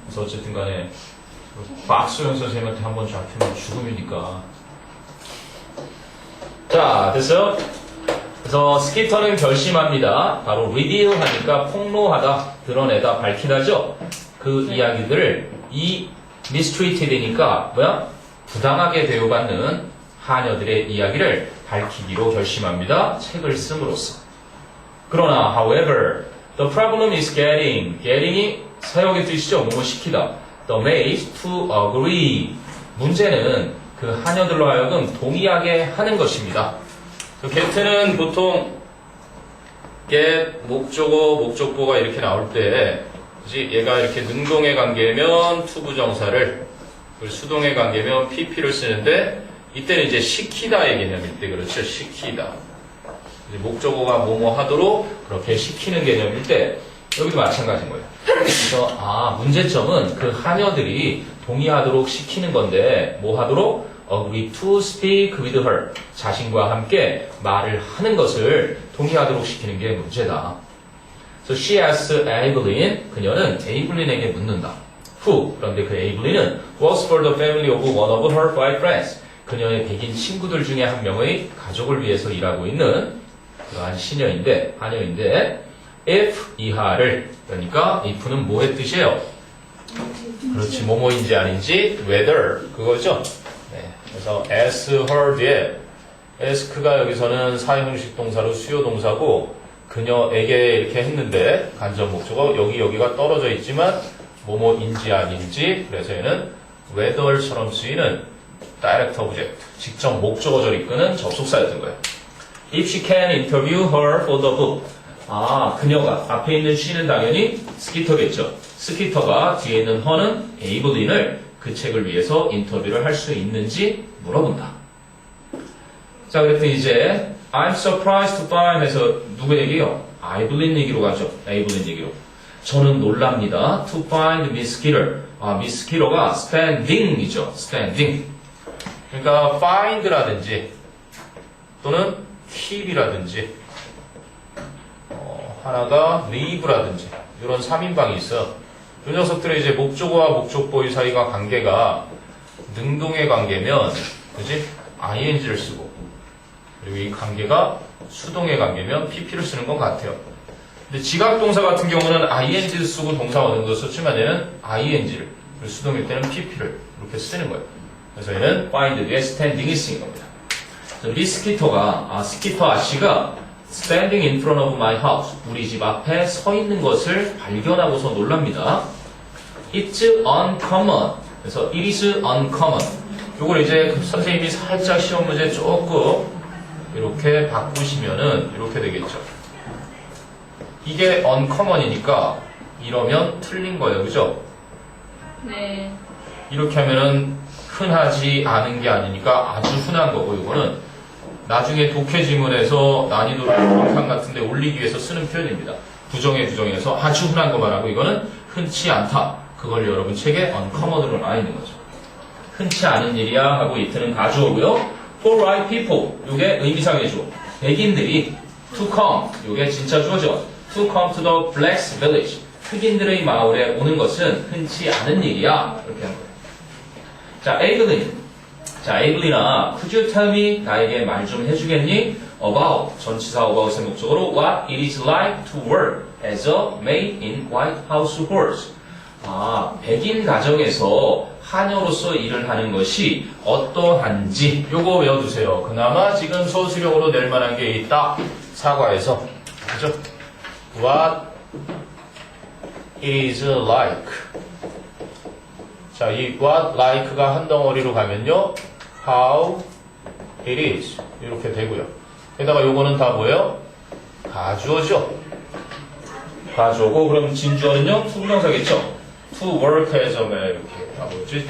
그래서 어쨌든 간에 박소영 선생님한테 한번 잡히면 죽음이니까. 자, 됐어요? 그래서 스키터는 결심합니다. 바로 reveal 하니까 폭로하다, 드러내다, 밝히다죠? 그 이야기들을 이 mistreated니까 뭐야? 부당하게 대우받는 하녀들의 이야기를 밝히기로 결심합니다. 책을 씀으로써. 그러나, however, the problem is getting이 사역의 뜻이죠. 뭐뭐 시키다. The maids to agree. 문제는 그 하녀들로 하여금 동의하게 하는 것입니다. get는 보통 get, 목적어, 목적보가 이렇게 나올 때 그치? 얘가 이렇게 능동의 관계면 투부정사를 그리고 수동의 관계면 pp를 쓰는데 이때는 이제 시키다의 개념일 때 그렇죠. 시키다. 목적어가 뭐뭐 하도록 그렇게 시키는 개념일 때 여기도 마찬가지인 거예요. 그래서 문제점은 그 하녀들이 동의하도록 시키는 건데 뭐 하도록? agree to speak with her. 자신과 함께 말을 하는 것을 동의하도록 시키는 게 문제다. So she asks Evelyn. 그녀는 에이블린에게 묻는다. Who? 그런데 그 에이블린은 was for the family of one of her five friends. 그녀의 백인 친구들 중에 한 명의 가족을 위해서 일하고 있는 그러한 하녀인데 if 이하를 그러니까 if는 뭐의 뜻이에요? 그렇지 뭐뭐인지 아닌지 whether 그거죠. 네, 그래서 as her 뒤에 ask가 여기서는 사형식 동사로 수요 동사고 그녀에게 이렇게 했는데 간접 목적어 여기가 떨어져 있지만 뭐뭐인지 아닌지 그래서 얘는 whether처럼 쓰이는 direct object 직접 목적어절 이끄는 접속사였던 거예요. If she can interview her for the book. 그녀가 앞에 있는 she는 당연히 스키터겠죠. 스키터가 뒤에 있는 her는 에이블린을 그 책을 위해서 인터뷰를 할 수 있는지 물어본다. 자, 그랬더니 이제 I'm surprised to find 해서 누구 얘기요? 아이블린 얘기로 가죠. 에이블린 얘기로. 저는 놀랍니다. To find Miss Skeeter. Miss Skeeter가 standing이죠. standing. 그러니까 find라든지 또는 keep이라든지 하나가 leave라든지 이런 3인방이 있어. 이 녀석들의 이제 목적어와 목적보의 사이가 관계가 능동의 관계면 그지? ing를 쓰고 그리고 이 관계가 수동의 관계면 pp를 쓰는 것 같아요. 근데 지각동사 같은 경우는 ing를 쓰고 동사 얻는 거 썼지만 얘는 ing를 그리고 수동일 때는 pp를 이렇게 쓰는 거예요. 그래서 얘는 find 뒤에 standing이 쓰인 겁니다. 미스 스키터가 스키터 아씨가 standing in front of my house 우리 집 앞에 서 있는 것을 발견하고서 놀랍니다. It's uncommon 그래서 it is uncommon 요걸 이제 선생님이 살짝 시험 문제 조금 이렇게 바꾸시면은 이렇게 되겠죠. 이게 uncommon이니까 이러면 틀린 거예요. 그죠? 네. 이렇게 하면은 흔하지 않은 게 아니니까 아주 흔한 거고 이거는 나중에 독해 지문에서 난이도를 한 같은데 올리기 위해서 쓰는 표현입니다. 부정의 부정에서 아주 흔한 것만 하고 이거는 흔치 않다. 그걸 여러분 책에 uncommon으로 나와 있는 거죠. 흔치 않은 일이야 하고 이트는 가주어고요. For white people 요게 의미상의 주어. 백인들이 to come 요게 진짜 주어죠. To come to the blacks village 흑인들의 마을에 오는 것은 흔치 않은 일이야. 이렇게 한 거예요. 자, 에이블린. 자, 에이블린아, could you tell me 나에게 말 좀 해주겠니? About 전치사 about의 목적으로 what it is like to work as a maid in White House halls. 백인 가정에서 하녀로서 일을 하는 것이 어떠한지 요거 외워두세요. 그나마 지금 소수령으로 낼 만한 게 있다. 사과에서 그죠? What it is like. 자, 이 what like가 한 덩어리로 가면요. how it is 이렇게 되고요. 게다가 요거는 다 뭐예요? 가주어죠. 가주어고 그럼 진주어는요? 투부정사겠죠? to work as a man 이렇게 나머지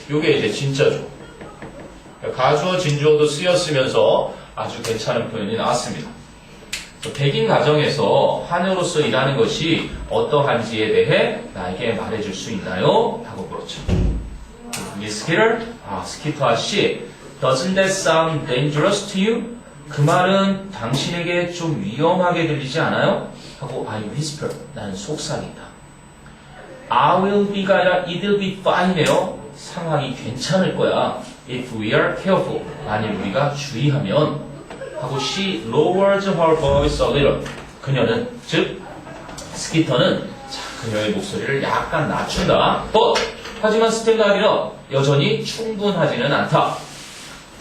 요게 이제 진짜죠. 가주어 진주어도 쓰였으면서 아주 괜찮은 표현이 나왔습니다. 백인 가정에서 하녀로서 일하는 것이 어떠한지에 대해 나에게 말해줄 수 있나요? 하고 물었죠. Miss Skeeter, 스키터 아씨, doesn't that sound dangerous to you? 그 말은 당신에게 좀 위험하게 들리지 않아요? 하고 I whisper, 나는 속삭인다. I will be가 아니라 it'll be fine에요. 상황이 괜찮을 거야. If we are careful, 만일 우리가 주의하면 하고 she lowers her voice a little. 그녀는 즉 스키터는 그녀의 목소리를 약간 낮춘다. But 하지만 still not enough. 여전히 충분하지는 않다.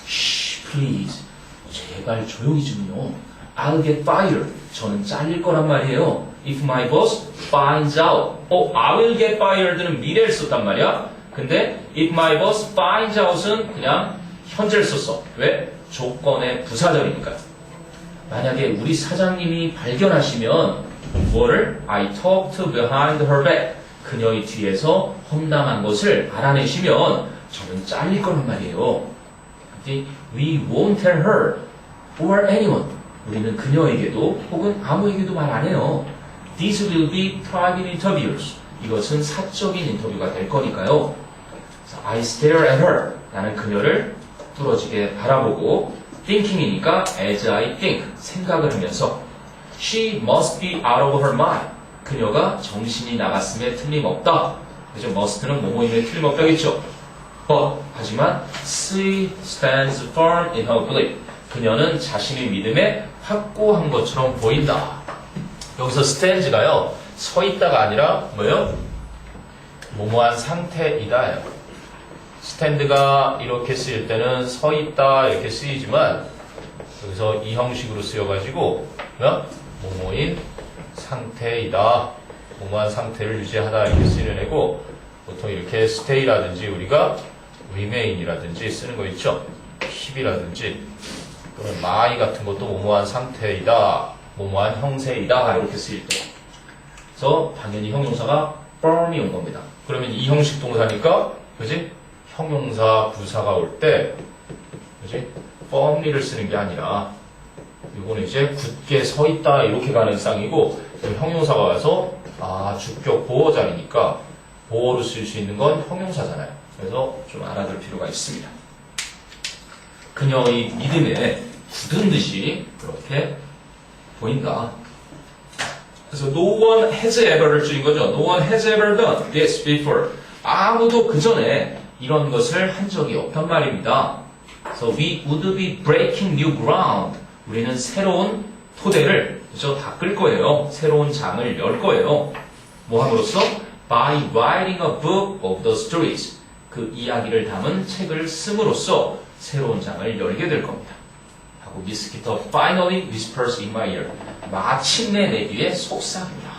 Shh, please. 제발 조용히 좀요. I'll get fired. 저는 잘릴 거란 말이에요. If my boss finds out. I will get fired는 미래를 썼단 말이야. 근데 if my boss finds out은 그냥 현재를 썼어. 왜? 조건의 부사절이니까. 만약에 우리 사장님이 발견하시면 뭐를? I talked behind her back. 그녀의 뒤에서 험담한 것을 알아내시면 저는 잘릴 거란 말이에요. We won't tell her or anyone. 우리는 그녀에게도 혹은 아무에게도 말 안 해요. These will be private interviews. 이것은 사적인 인터뷰가 될 거니까요. I stare at her. 나는 그녀를 뚫어지게 바라보고 thinking이니까 as I think. 생각을 하면서 She must be out of her mind. 그녀가 정신이 나갔음에 틀림없다. 그죠? must는 뭐뭐임에 틀림없다겠죠. But 하지만 she stands firm in her belief. 그녀는 자신의 믿음에 확고한 것처럼 보인다. 여기서 stands가요. 서 있다가 아니라 뭐요? 뭐뭐한 상태이다예요. 스탠드가 이렇게 쓰일 때는 서 있다 이렇게 쓰이지만 여기서 이 형식으로 쓰여가지고 뭐뭐인 상태이다. 뭐뭐한 상태를 유지하다 이렇게 쓰이는 애고 보통 이렇게 stay라든지 우리가 remain이라든지 쓰는 거 있죠. keep이라든지 또는 my 같은 것도 뭐뭐한 상태이다. 뭐뭐한 형세이다 이렇게 쓰일 때 그래서 당연히 형용사가 firm이 온 겁니다. 그러면 이 형식 동사니까 그지? 형용사 부사가 올 때 그지? firmly를 쓰는 게 아니라 이거는 이제 굳게 서 있다 이렇게 가는 쌍이고 형용사가 와서 주격 보호 자리니까 보호로 쓸 수 있는 건 형용사잖아요. 그래서 좀 알아둘 필요가 있습니다. 그녀의 믿음에 굳은 듯이 그렇게 보인다. 그래서 no one has ever를 줄인 거죠. No one has ever done this before. 아무도 그 전에 이런 것을 한 적이 없단 말입니다. So we would be breaking new ground. 우리는 새로운 토대를 그죠? 닦을 거예요. 새로운 장을 열 거예요. 뭐 함으로써? By writing a book of the stories. 그 이야기를 담은 책을 씀으로써 새로운 장을 열게 될 겁니다. 하고 미스 키터 finally whispers in my ear. 마침내 내 귀에 속삭입니다.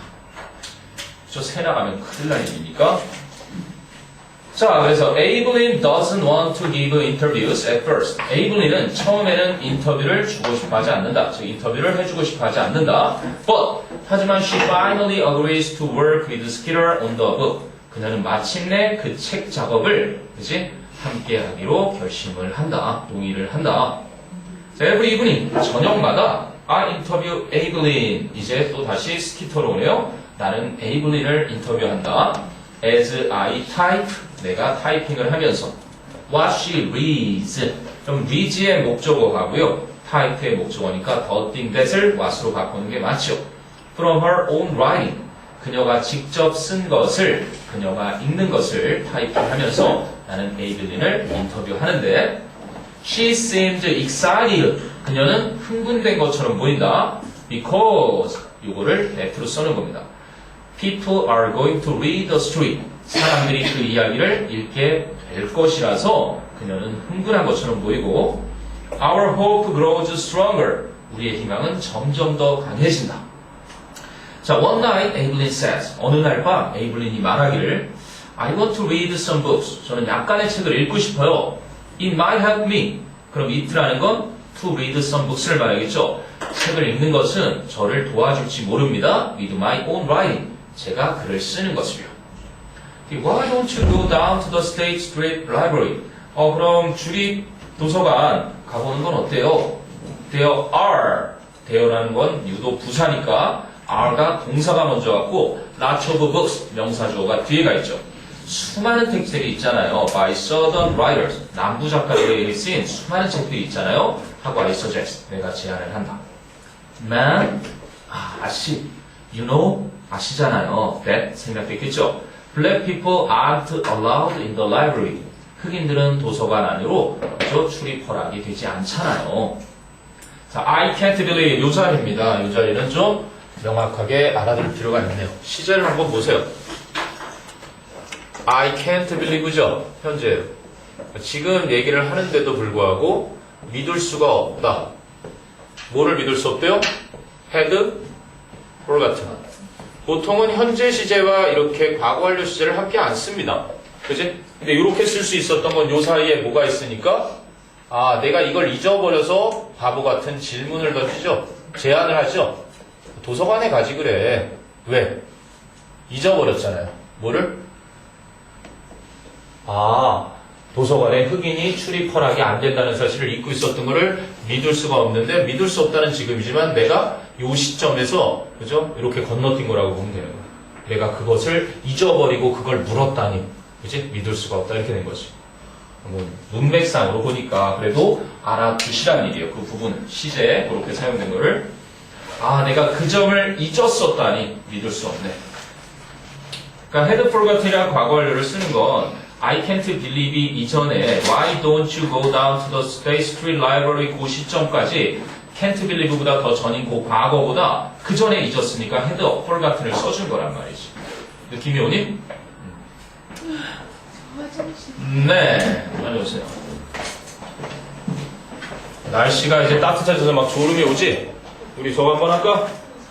저 새 나가면 큰일 날 일이니까. 자, 그래서 에이블린 doesn't want to give interviews at first. 에이블린은 처음에는 인터뷰를 주고 싶어 하지 않는다. 즉, 인터뷰를 해주고 싶어 하지 않는다. But, 하지만 she finally agrees to work with Skeeter on the book. 그녀는 마침내 그 책 작업을, 그지? 함께 하기로 결심을 한다. 동의를 한다. 자, every evening, 저녁마다 I interview 에이블린. 이제 또 다시 스키터로 오네요. 나는 에이블린을 인터뷰한다. As I type, 내가 타이핑을 하면서 What she reads. 그럼 reads의 목적어 하고요. type의 목적어니까 the thing that을 what으로 바꾸는 게 맞죠. From her own writing. 그녀가 직접 쓴 것을, 그녀가 읽는 것을 타이핑하면서 나는 에이블린을 인터뷰하는데 She seemed excited. 그녀는 흥분된 것처럼 보인다. Because 요거를 F로 써는 겁니다. People are going to read the story. 사람들이 그 이야기를 읽게 될 것이라서 그녀는 흥분한 것처럼 보이고 Our hope grows stronger. 우리의 희망은 점점 더 강해진다. 자, one night 에이블린 says. 어느 날 밤 에이블린이 말하기를 I want to read some books. 저는 약간의 책을 읽고 싶어요. It might help me. 그럼 it라는 건 to read some books를 말하겠죠. 책을 읽는 것은 저를 도와줄지 모릅니다. With my own writing. 제가 글을 쓰는 것을요. Why don't you go down to the State Street Library? 그럼 주립 도서관 가보는 건 어때요? There are. there라는 건 유도 부사니까 are가 동사가 먼저 왔고 lots of books 명사주어가 뒤에가 있죠. 수많은 책들이 있잖아요. By southern writers. 남부 작가들에 쓰인 수많은 책들이 있잖아요. 하고 I suggest. 내가 제안을 한다. Man, 아씨, you know, 아시잖아요. That 생각됐겠죠. Black people aren't allowed in the library. 흑인들은 도서관 안으로 그저 출입 허락이 되지 않잖아요. 자, I can't believe 요 자리입니다. 요 자리는 좀 명확하게 알아둘 필요가 있네요. 시제를 한번 보세요. I can't believe죠. 현재 지금 얘기를 하는데도 불구하고 믿을 수가 없다. 뭐를 믿을 수 없대요? had, forgotten. 보통은 현재 시제와 이렇게 과거 완료 시제를 함께 안 씁니다. 그지? 근데 이렇게 쓸 수 있었던 건 요 사이에 뭐가 있으니까 내가 이걸 잊어버려서 바보 같은 질문을 던지죠. 제안을 하죠. 도서관에 가지 그래. 왜? 잊어버렸잖아요. 뭐를? 도서관에 흑인이 출입 허락이 안 된다는 사실을 잊고 있었던 것을 믿을 수가 없는데 믿을 수 없다는 지금이지만 내가 요 시점에서 그죠? 이렇게 건너뛴 거라고 보면 되는 거예요. 내가 그것을 잊어버리고 그걸 물었다니 그지? 믿을 수가 없다 이렇게 된 거지. 문맥상으로 보니까 그래도 알아두시라는 일이에요. 그 부분 시제에 그렇게 사용된 거를 내가 그 점을 잊었었다니 믿을 수 없네. 그러니까 had forgot이라는 과거 완료를 쓰는 건 I can't believe 이전에 Why don't you go down to the State Street Library 그 시점까지 can't believe보다 더 전인 그 과거보다 그 전에 잊었으니까 had forgot을 써준 거란 말이지. 느낌이 오니? 네, 안녕하세요. 날씨가 이제 따뜻해져서 막 졸음이 오지? 우리 저거 한번 할까?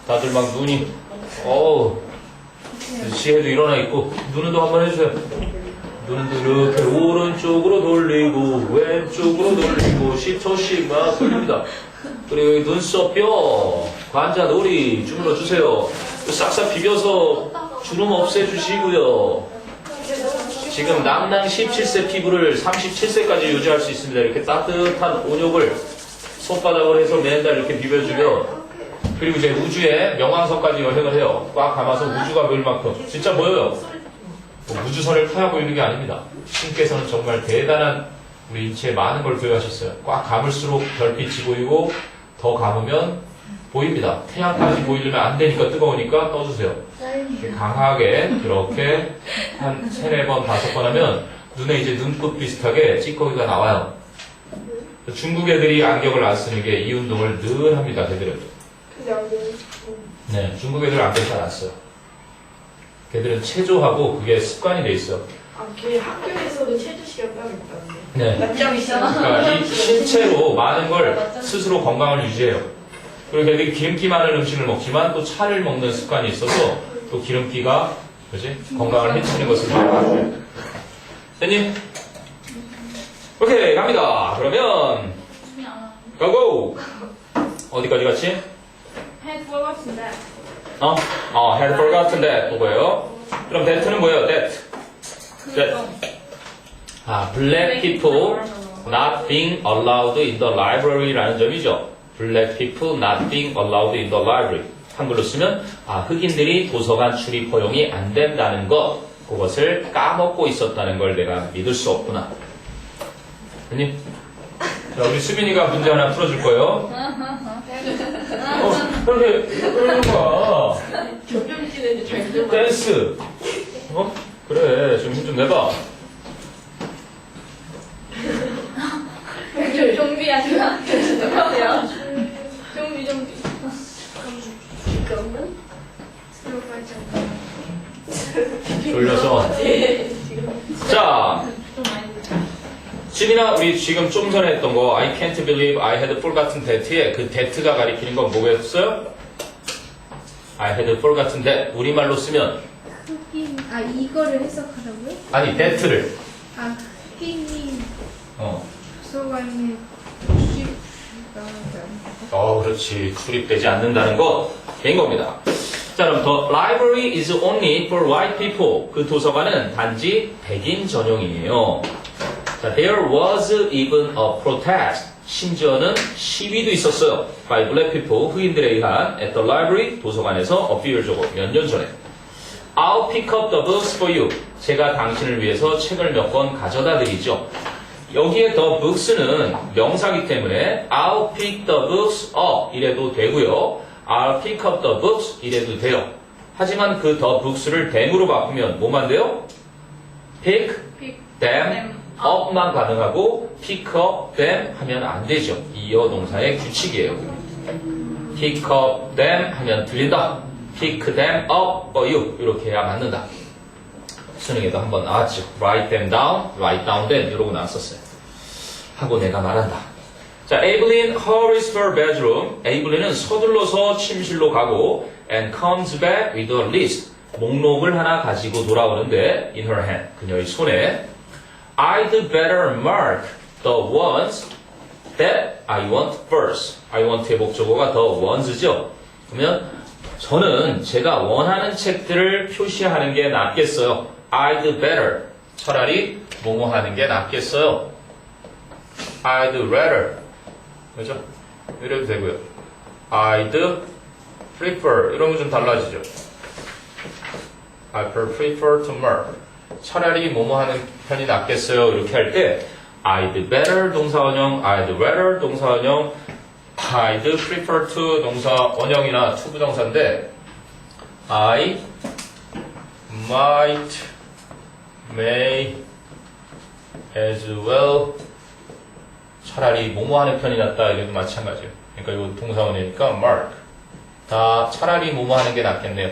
다들 막 눈이, 시해도 일어나 있고, 눈은도 한번 해주세요. 눈은 이렇게 오른쪽으로 돌리고, 왼쪽으로 돌리고, 10초씩 막 돌립니다. 그리고 여기 눈썹뼈, 관자놀이 주물러 주세요. 싹싹 비벼서 주름 없애주시고요. 지금 남낭 17세 피부를 37세까지 유지할 수 있습니다. 이렇게 따뜻한 온욕을 손바닥으로 해서 맨날 이렇게 비벼주면, 그리고 이제 우주에 명왕석까지 여행을 해요. 꽉 감아서 우주가 보일 만큼. 진짜 보여요. 뭐 우주선을 타야 보이는 게 아닙니다. 신께서는 정말 대단한 우리 인체에 많은 걸 부여하셨어요. 꽉 감을수록 별빛이 보이고, 더 감으면 보입니다. 태양까지 보이려면 안 되니까 뜨거우니까 떠주세요. 이렇게 강하게 그렇게 한 3, 4번, 5번 하면 눈에 이제 눈꽃 비슷하게 찌꺼기가 나와요. 중국 애들이 안경을 안 쓰는 게 이 운동을 늘 합니다. 걔들은. 근데 안 돼. 네, 중국 애들은 안경 잘 안 써요. 걔들은 체조하고 그게 습관이 돼 있어. 아, 걔 학교에서도 체조 시간 따로 있다는데. 네. 낮잠 있잖아. 그러니까 이 신체로 많은 걸 스스로 건강을 유지해요. 그리고 걔들이 기름기 많은 음식을 먹지만 또 차를 먹는 습관이 있어서 또 기름기가 건강을 해치는 것을 막아줘요. 됐니? 오케이, 갑니다. 그러면 고고! 어디까지 갔지? Had forgotten that. had forgotten that 그거예요. 그럼 that는 뭐예요? that. black people not being allowed in the library라는 점이죠. black people not being allowed in the library. 한글로 쓰면 흑인들이 도서관 출입 허용이 안 된다는 것, 그것을 까먹고 있었다는 걸 내가 믿을 수 없구나. 아니? 자, 우리 수빈이가 문제 하나 풀어줄 거예요. 그렇게 그러는 거야. 겹겹지는데 잘 들어. 댄스. 그래, 좀 힘 좀 내봐. 좀비 아니야? 누구세요? 좀비. 지금은? 졸려서. 자, 좀 많이 지민아, 우리 지금 좀 전에 했던 거 I can't believe I had forgotten that에 그 that가 가리키는 건 뭐겠어요? I had forgotten that. 우리말로 쓰면 흑인, 이거를 해석하라고요? 아니, that를. 흑인이 도서관에 출입하다. 그렇지. 출입되지 않는다는 것인 겁니다. 자, 그럼 the library is only for white people. 그 도서관은 단지 백인 전용이에요. 자, there was even a protest. 심지어는 시위도 있었어요. by black people, 흑인들에 의한 at the library, 도서관에서 a few years ago, 몇 년 전에. I'll pick up the books for you. 제가 당신을 위해서 책을 몇 권 가져다 드리죠. 여기에 the books는 명사기 때문에 I'll pick the books up 이래도 되고요. I'll pick up the books 이래도 돼요. 하지만 그 the books를 them으로 바꾸면 뭐만 돼요? pick them up만 가능하고 pick up them 하면 안 되죠. 이어 동사의 규칙이에요. pick up them 하면 들린다. pick them up for you 이렇게 해야 맞는다. 수능에도 한번 나왔죠. write them down, write down them 이러고 나왔었어요. 하고 내가 말한다. 자, Evelyn hurries to her bedroom. 에이블린은 서둘러서 침실로 가고 and comes back with a list. 목록을 하나 가지고 돌아오는데 in her hand, 그녀의 손에 I'd better mark the ones that I want first. I want의 목적어가 the ones죠. 그러면 저는 제가 원하는 책들을 표시하는 게 낫겠어요. I'd better. 차라리 뭐뭐 하는 게 낫겠어요. I'd rather. 그죠? 이래도 되고요. I'd prefer. 이런 거 좀 달라지죠. I prefer to mark. 차라리 뭐뭐 하는 편이 낫겠어요. 이렇게 할 때 I'd better 동사 원형, I'd rather 동사 원형, I'd prefer to 동사 원형이나 to 부정사인데 I might, may, as well 차라리 뭐뭐 하는 편이 낫다 이래도 마찬가지예요. 그러니까 이거 동사 원형이니까 mark 다 차라리 뭐뭐 하는 게 낫겠네요.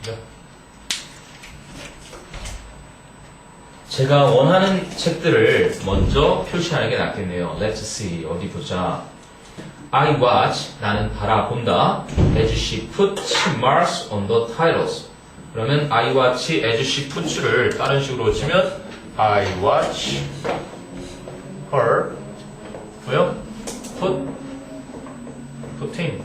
그죠? 제가 원하는 책들을 먼저 표시하는 게 낫겠네요. Let's see. 어디 보자. I watch. 나는 바라본다. As she puts marks on the titles. 그러면 I watch as she puts를 다른 식으로 치면 I watch her. 뭐요? putting.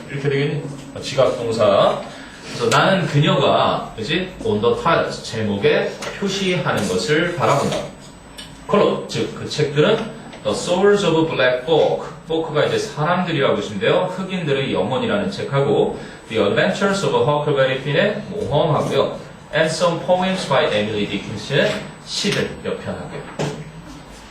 이렇게 되겠니? 지각 동사. 그래서 나는 그녀가, 그지? On the titles. 제목에 표시하는 것을 바라본다. 컬러. 즉, 그 책들은 The Souls of Black Folk. folk가 이제 사람들이라고 보시면 돼요. 흑인들의 영혼이라는 책하고 The Adventures of Huckleberry Finn의 모험하고요. And some poems by Emily Dickinson의 시들 몇 편 하고요.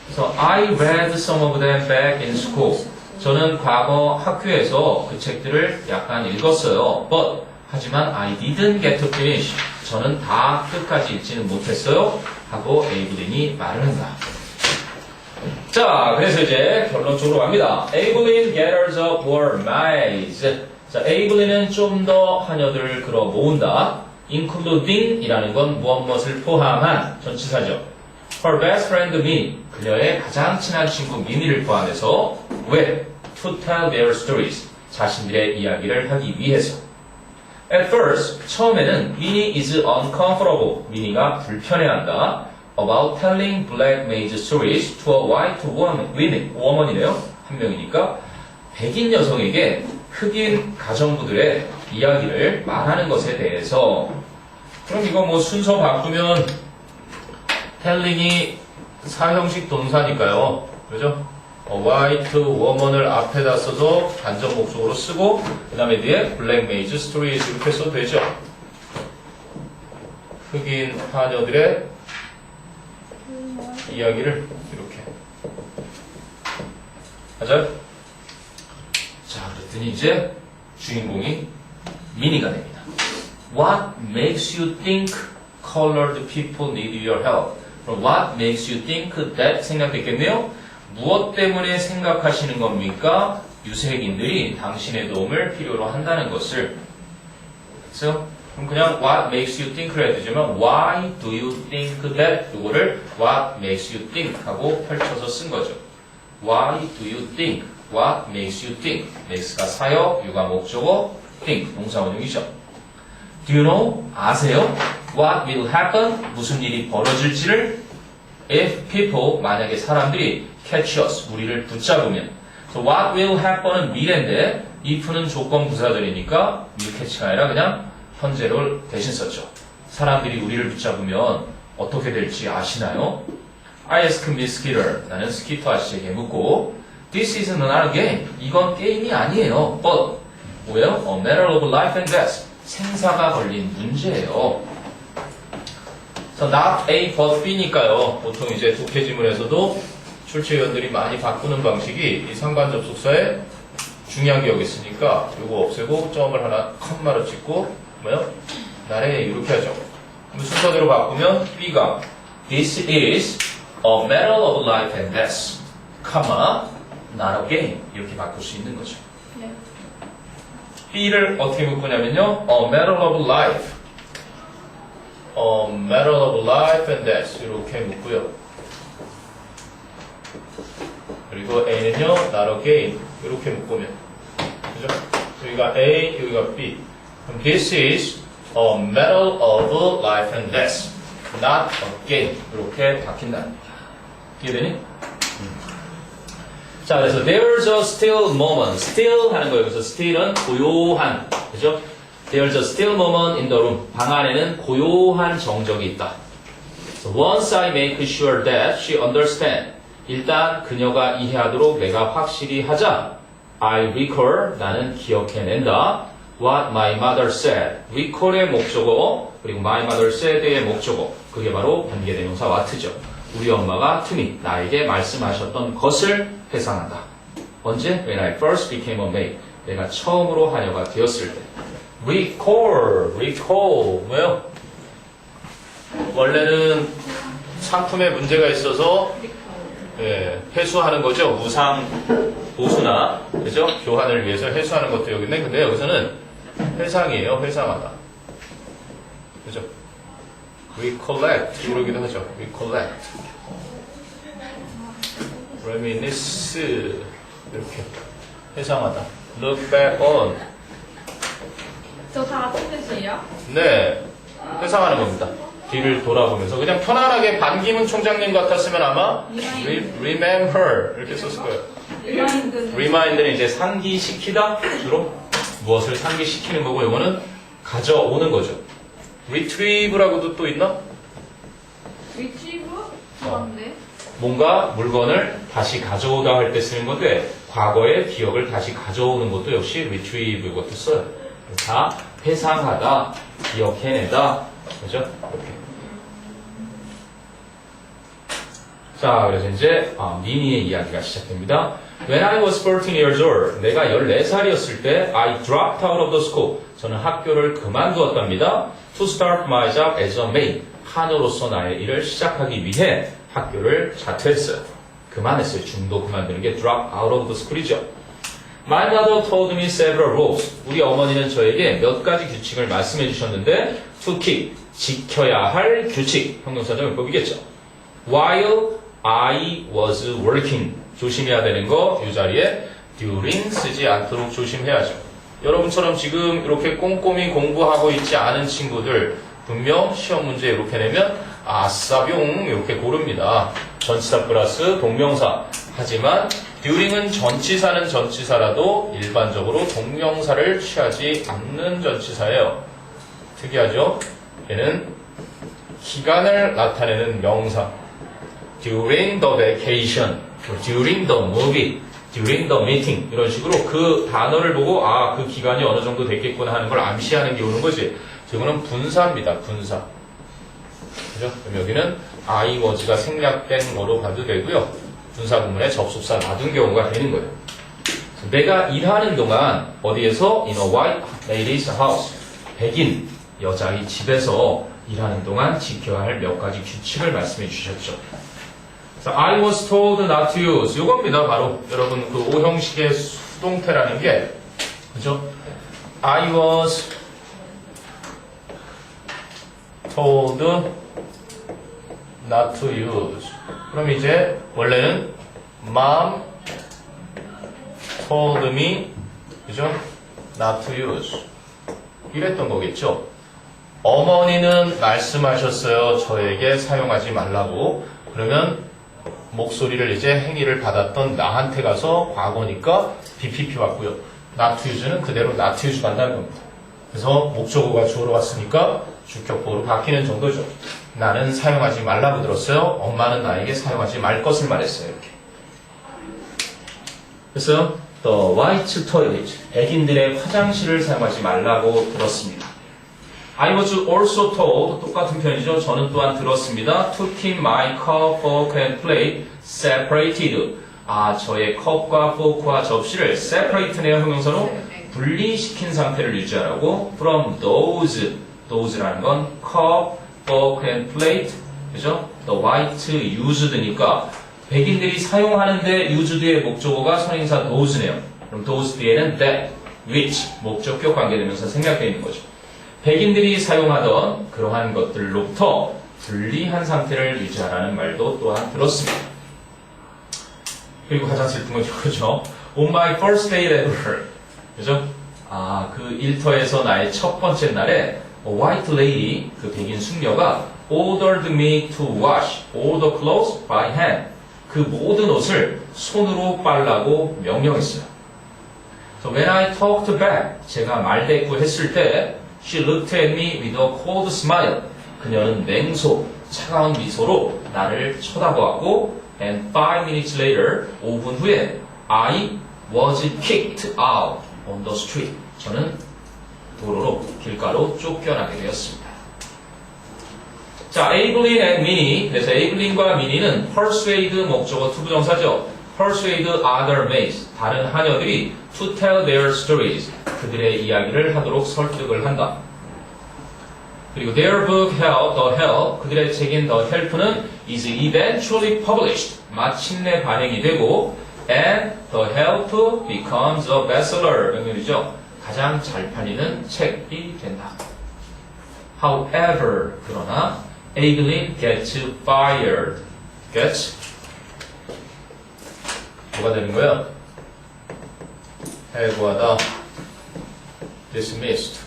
그래서 I read some of them back in school. 저는 과거 학교에서 그 책들을 약간 읽었어요. But 하지만 I didn't get to finish. 저는 다 끝까지 읽지는 못했어요. 하고 에이블린이 말을 한다. 자, 그래서 이제 결론적으로 갑니다. 에이블린 gathers up more maids. 자, 에이블린은 좀 더 하녀들을 끌어 모은다. including 이라는 건 무엇을 포함한 전치사죠. Her best friend Minnie. 그녀의 가장 친한 친구 미니를 포함해서 왜? To tell their stories. 자신들의 이야기를 하기 위해서. At first, 처음에는 Minnie is uncomfortable. 미니가 불편해한다. About telling black maid stories to a white woman이네요. 한 명이니까. 백인 여성에게 흑인 가정부들의 이야기를 말하는 것에 대해서. 그럼 이거 뭐 순서 바꾸면 telling이 사형식 동사니까요. 그죠? white woman을 앞에다 써서 간접 목적으로 쓰고 그 다음에 뒤에 black maid stories 이렇게 써도 되죠. 흑인 하녀들의 이야기를 이렇게 맞아요? 자, 그랬더니 이제 주인공이 미니가 됩니다. What makes you think colored people need your help? 그럼 what makes you think that 생각됐겠네요? 무엇 때문에 생각하시는 겁니까? 유색인들이 당신의 도움을 필요로 한다는 것을. 그래서 그럼 그냥 what makes you think를 해야 되지만 why do you think that? 이거를 what makes you think 하고 펼쳐서 쓴 거죠. Why do you think? What makes you think? makes가 사역, 유가 목적어, think 동사원형이죠. Do you know? 아세요? What will happen? 무슨 일이 벌어질지를 if people, 만약에 사람들이 catch us, 우리를 붙잡으면. So what will happen은 미래인데 if는 조건 부사절이니까 will catch가 아니라 그냥 현재를 대신 썼죠. 사람들이 우리를 붙잡으면 어떻게 될지 아시나요? I asked Miss Skeeter. 나는 스키터 아저씨에게 묻고 This is not a game. 이건 게임이 아니에요. But 뭐예요? A matter of life and death. 생사가 걸린 문제예요. So not A but B니까요. 보통 이제 독해 지문에서도 출제위원들이 많이 바꾸는 방식이 이 상관 접속사에 중요한 게 여기 있으니까 이거 없애고 점을 하나 컴마로 찍고 뭐요? 나래 이렇게 하죠. 그럼 순서대로 바꾸면 B가 This is a matter of life and death, not a game 이렇게 바꿀 수 있는 거죠. 네. B를 어떻게 묶으냐면요. A matter of life, a matter of life and death 이렇게 묶고요. 그리고 A는요, not a game 이렇게 묶으면 그죠? 여기가 A, 여기가 B. 그럼 This is a matter of life and death, not a game 이렇게 바뀐다는 거야. 이해되니? 자, 그래서 there's a still moment. still 하는 거예요. 그래서 still은 고요한, 그죠? There's a still moment in the room. 방 안에는 고요한 정적이 있다. So once I make sure that she understands. 일단 그녀가 이해하도록 내가 확실히 하자. I recall, 나는 기억해낸다. What my mother said. recall의 목적어, 그리고 my mother said의 목적어. 그게 바로 관계대명사 what죠. 우리 엄마가 to me, 나에게 말씀하셨던 것을 회상한다. 언제? When I first became a maid. 내가 처음으로 하녀가 되었을 때. recall, 뭐예요? 원래는 상품에 문제가 있어서 회수하는 거죠. 무상 보수나, 그죠? 교환을 위해서 회수하는 것도 여기 있네. 근데 여기서는 회상이에요. 회상하다. 그죠? recollect 이러기도 하죠. recollect. reminisce 이렇게 회상하다. look back on. 저다 같은 뜻이에요? 네, 회상하는 겁니다. 뒤를 돌아보면서 그냥 편안하게 반기문 총장님 같았으면 아마 remember 이렇게 썼을 거예요. 리마인드는 remind는 이제 상기시키다 주로 무엇을 상기시키는 거고 이거는 가져오는 거죠. retrieve라고도 또 있나? 리트리브? 맞네. 뭔가 물건을 다시 가져오다 할 때 쓰는 건데 과거의 기억을 다시 가져오는 것도 역시 retrieve 이것도 써요. 다 회상하다, 기억해내다, 그죠? 이렇게. 자, 그래서 이제 미니의 이야기가 시작됩니다. When I was 14 years old, 내가 14살이었을 때 I dropped out of the school. 저는 학교를 그만두었답니다. To start my job as a maid. 하녀로서 나의 일을 시작하기 위해 학교를 자퇴했어요. 그만했어요. 중도 그만두는 게 drop out of the school이죠. My mother told me several rules. 우리 어머니는 저에게 몇 가지 규칙을 말씀해 주셨는데 to keep, 지켜야 할 규칙, 형용사적 용법이겠죠. While I was working, 조심해야 되는 거 이 자리에 during 쓰지 않도록 조심해야죠. 여러분처럼 지금 이렇게 꼼꼼히 공부하고 있지 않은 친구들 분명 시험 문제 이렇게 내면 아싸뿅 이렇게 고릅니다. 전치사 플러스 동명사. 하지만 during은 전치사는 전치사라도 일반적으로 동명사를 취하지 않는 전치사예요. 특이하죠? 얘는 기간을 나타내는 명사. during the vacation, during the movie, during the meeting 이런 식으로 그 단어를 보고 아, 그 기간이 어느 정도 됐겠구나 하는 걸 암시하는 게 오는 거지. 지금은 분사입니다. 분사. 그죠? 그럼 여기는 I was가 생략된 거로 봐도 되고요. 분사 구문에 접속사 놔둔 경우가 되는 거예요. 내가 일하는 동안 어디에서 in a white lady's house 백인 여자의 집에서 일하는 동안 지켜야 할 몇 가지 규칙을 말씀해 주셨죠. 자, I was told not to use 이겁니다. 바로 여러분 그 오형식의 수동태라는 게 그죠? I was told not to use. 그럼 이제 원래는 Mom told me, 그죠? Not to use. 이랬던 거겠죠. 어머니는 말씀하셨어요. 저에게 사용하지 말라고. 그러면 목소리를 이제 행위를 받았던 나한테 가서 과거니까 BPP 왔고요. Not to use는 그대로 not to use 간다는 겁니다. 그래서 목적어가 주어로 왔으니까 주격보로 바뀌는 정도죠. 나는 사용하지 말라고 들었어요. 엄마는 나에게 사용하지 말 것을 말했어요. 이렇게. 그래서 The white toilet, 백인들의 화장실을 사용하지 말라고 들었습니다. I was also told, 똑같은 편이죠. 저는 또한 들었습니다. To keep my cup, fork and plate separated. 아, 저의 컵과 포크와 접시를 separate네요. 형용사로 분리시킨 상태를 유지하라고. From those, those라는 건 cup, fork and plate, 그죠? The white used니까 백인들이 사용하는데 used의 목적어가 선행사 those네요. 그럼 those 뒤에는 that, which, 목적격 관계대명사 생략되어 있는 거죠. 백인들이 사용하던 그러한 것들로부터 분리한 상태를 유지하라는 말도 또한 들었습니다. 그리고 가장 슬픈 건 이거죠. On my first day at work, 그죠? 아, 그 일터에서 나의 첫 번째 날에 A white lady, 그 백인 숙녀가 ordered me to wash all the clothes by hand. 그 모든 옷을 손으로 빨라고 명령했어요. So when I talked back, 제가 말대꾸했을 때 she looked at me with a cold smile. 그녀는 냉소, 차가운 미소로 나를 쳐다보았고 and 5 minutes later, 5분 후에 I was kicked out on the street. 저는 도로로, 길가로 쫓겨나게 되었습니다. 자, Evelyn and Minnie. 그래서 에이블린과 미니는 persuade 목적어 투부정사죠. persuade other maids. 다른 하녀들이 to tell their stories. 그들의 이야기를 하도록 설득을 한다. 그리고 their book Help, The Help. 그들의 책인 The Help는 is eventually published. 마침내 발행이 되고 and The Help becomes a bestseller. 명령이죠. 가장 잘 팔리는 책이 된다. However, 그러나 Evelyn gets fired. gets 뭐가 되는 거야? 해고하다. dismissed.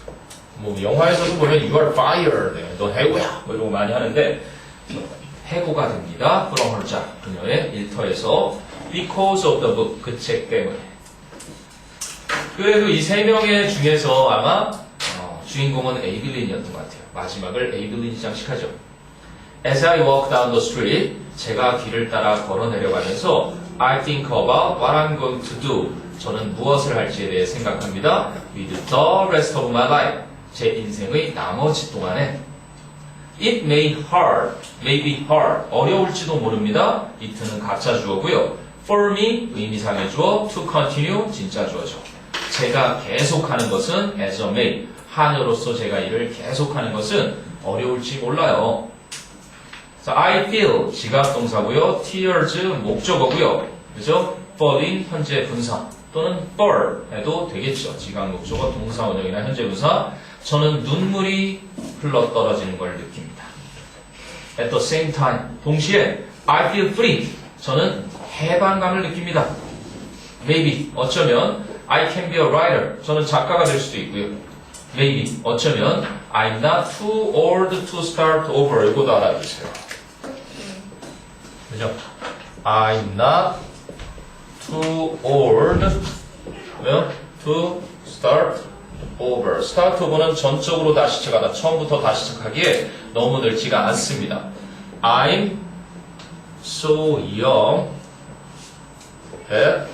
뭐 영화에서도 보면 you are fired. 너 해고야. 뭐 이런 거 많이 하는데 해고가 됩니다. from her job. 그녀의 일터에서 because of the book. 그 책 때문에. 그래도 이 세 명의 중에서 아마 주인공은 에이블린이었던 것 같아요. 마지막을 에이블린이 장식하죠. As I walk down the street, 제가 길을 따라 걸어 내려가면서 I think about what I'm going to do. 저는 무엇을 할지에 대해 생각합니다. With the rest of my life. 제 인생의 나머지 동안에 It may be hard. 어려울지도 모릅니다. it는 가짜 주어고요. For me, 의미상의 주어. To continue, 진짜 주어죠. 제가 계속하는 것은 as a maid. 하녀로서 제가 일을 계속하는 것은 어려울지 몰라요. 자, I feel 지각 동사고요. tears 목적어고요. 그죠? falling 현재 분사 또는 fall 해도 되겠죠. 지각 목적어 동사 원형이나 현재 분사. 저는 눈물이 흘러 떨어지는 걸 느낍니다. At the same time 동시에 I feel free 저는 해방감을 느낍니다. Maybe 어쩌면 I can be a writer 저는 작가가 될 수도 있고요. Maybe 어쩌면 I'm not too old to start over 이거도 알아주세요. 그죠? I'm not too old to start over. start over는 전적으로 다시 시작하다. 처음부터 다시 시작하기에 너무 넓지가 않습니다. I'm so young that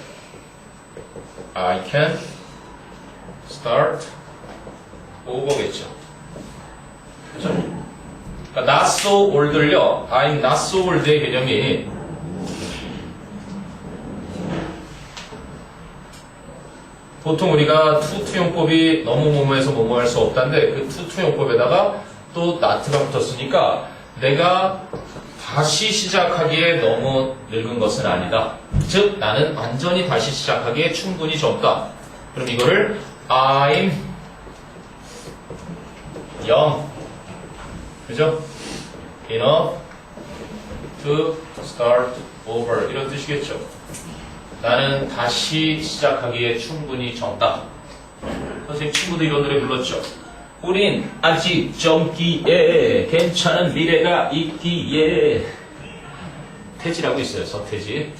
I can start over겠죠. 그죠? 그러니까 not so old를요. I'm not so old의 개념이 보통 우리가 투투용법이 너무 뭐뭐해서 뭐뭐 할 수 없다는데 그 투투용법에다가 또 not가 붙었으니까 내가 다시 시작하기에 너무 늙은 것은 아니다. 즉 나는 완전히 다시 시작하기에 충분히 젊다. 그럼 이거를 I'm young 그죠? enough to start over 이런 뜻이겠죠. 나는 다시 시작하기에 충분히 젊다. 선생님 친구도 이런 노래 불렀죠. 우린 아직 젊기에 괜찮은 미래가 있기에 태지라고 있어요. 서태지.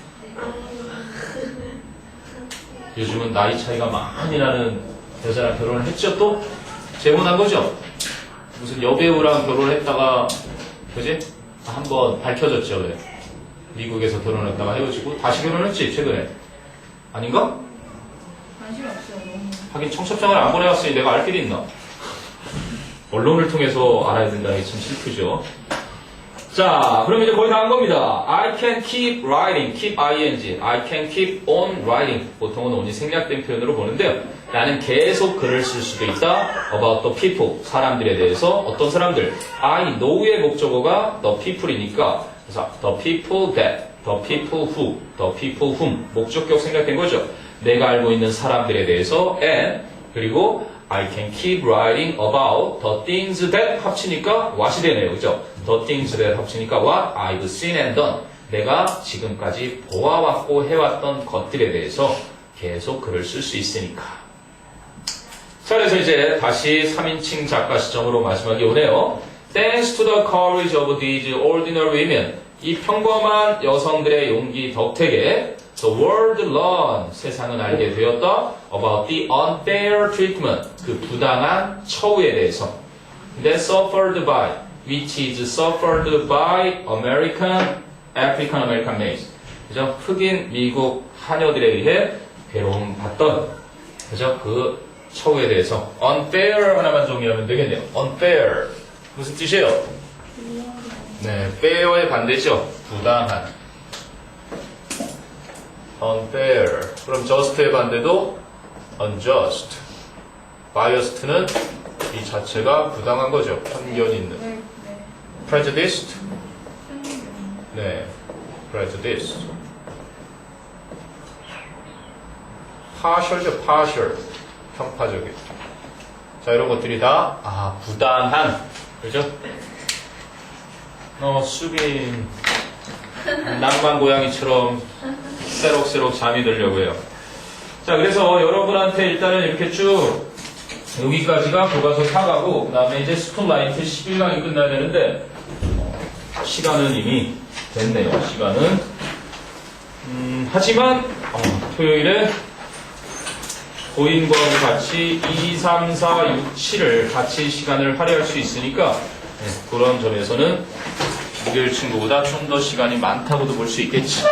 요즘은 나이 차이가 많이 나는 여자랑 결혼을 했죠. 또 재혼한 거죠. 무슨 여배우랑 결혼했다가 그지? 한번 밝혀졌죠. 왜? 미국에서 결혼했다가 헤어지고 다시 결혼했지 최근에. 아닌가? 관심 없어요. 너무. 하긴 청첩장을 안 보내왔으니 내가 알 길이 있나? 언론을 통해서 알아야 된다는 게 참 슬프죠. 자, 그럼 이제 거의 다 한 겁니다. I can keep writing, keep ing, I can keep on writing. 보통은 on이 생략된 표현으로 보는데요. 나는 계속 글을 쓸 수도 있다. About the people, 사람들에 대해서. 어떤 사람들? I know의 목적어가 the people이니까 그래서 the people that, the people who, the people whom 목적격 생략된 거죠. 내가 알고 있는 사람들에 대해서 and 그리고 I can keep writing about the things that 합치니까 what이 되네요. 그죠? The things that 합치니까 what I've seen and done. 내가 지금까지 보아왔고 해왔던 것들에 대해서 계속 글을 쓸 수 있으니까. 자, 그래서 이제 다시 3인칭 작가 시점으로 마지막에 오네요. Thanks to the courage of these ordinary women. 이 평범한 여성들의 용기 덕택에 The world learned, 세상은 알게 되었다. About the unfair treatment, 그 부당한 처우에 대해서. That suffered by, which is suffered by African American males. 그죠? 흑인 미국 하녀들에 의해 괴로움 받던, 그죠? 그 처우에 대해서. unfair 하나만 정리하면 되겠네요. unfair. 무슨 뜻이에요? 네, fair의 반대죠. 부당한. unfair. 그럼 just의 반대도 unjust. biased는 이 자체가 부당한 거죠. 편견 있는. 네. prejudiced. 네, prejudiced. partial죠, partial. 편파적인. 자, 이런 것들이 다 부당한. 그죠? 수빈 낭만 고양이처럼 새록새록 잠이 들려고 해요. 자, 그래서 여러분한테 일단은 이렇게 쭉 여기까지가 교과서 4가고 그 다음에 이제 스쿨라이트 11강이 끝나야 되는데 시간은 이미 됐네요. 시간은 하지만 토요일에 고인과하고 같이 2, 3, 4, 6, 7을 같이 시간을 할애할 수 있으니까 그런 점에서는 목요일 친구보다 좀 더 시간이 많다고도 볼 수 있겠지.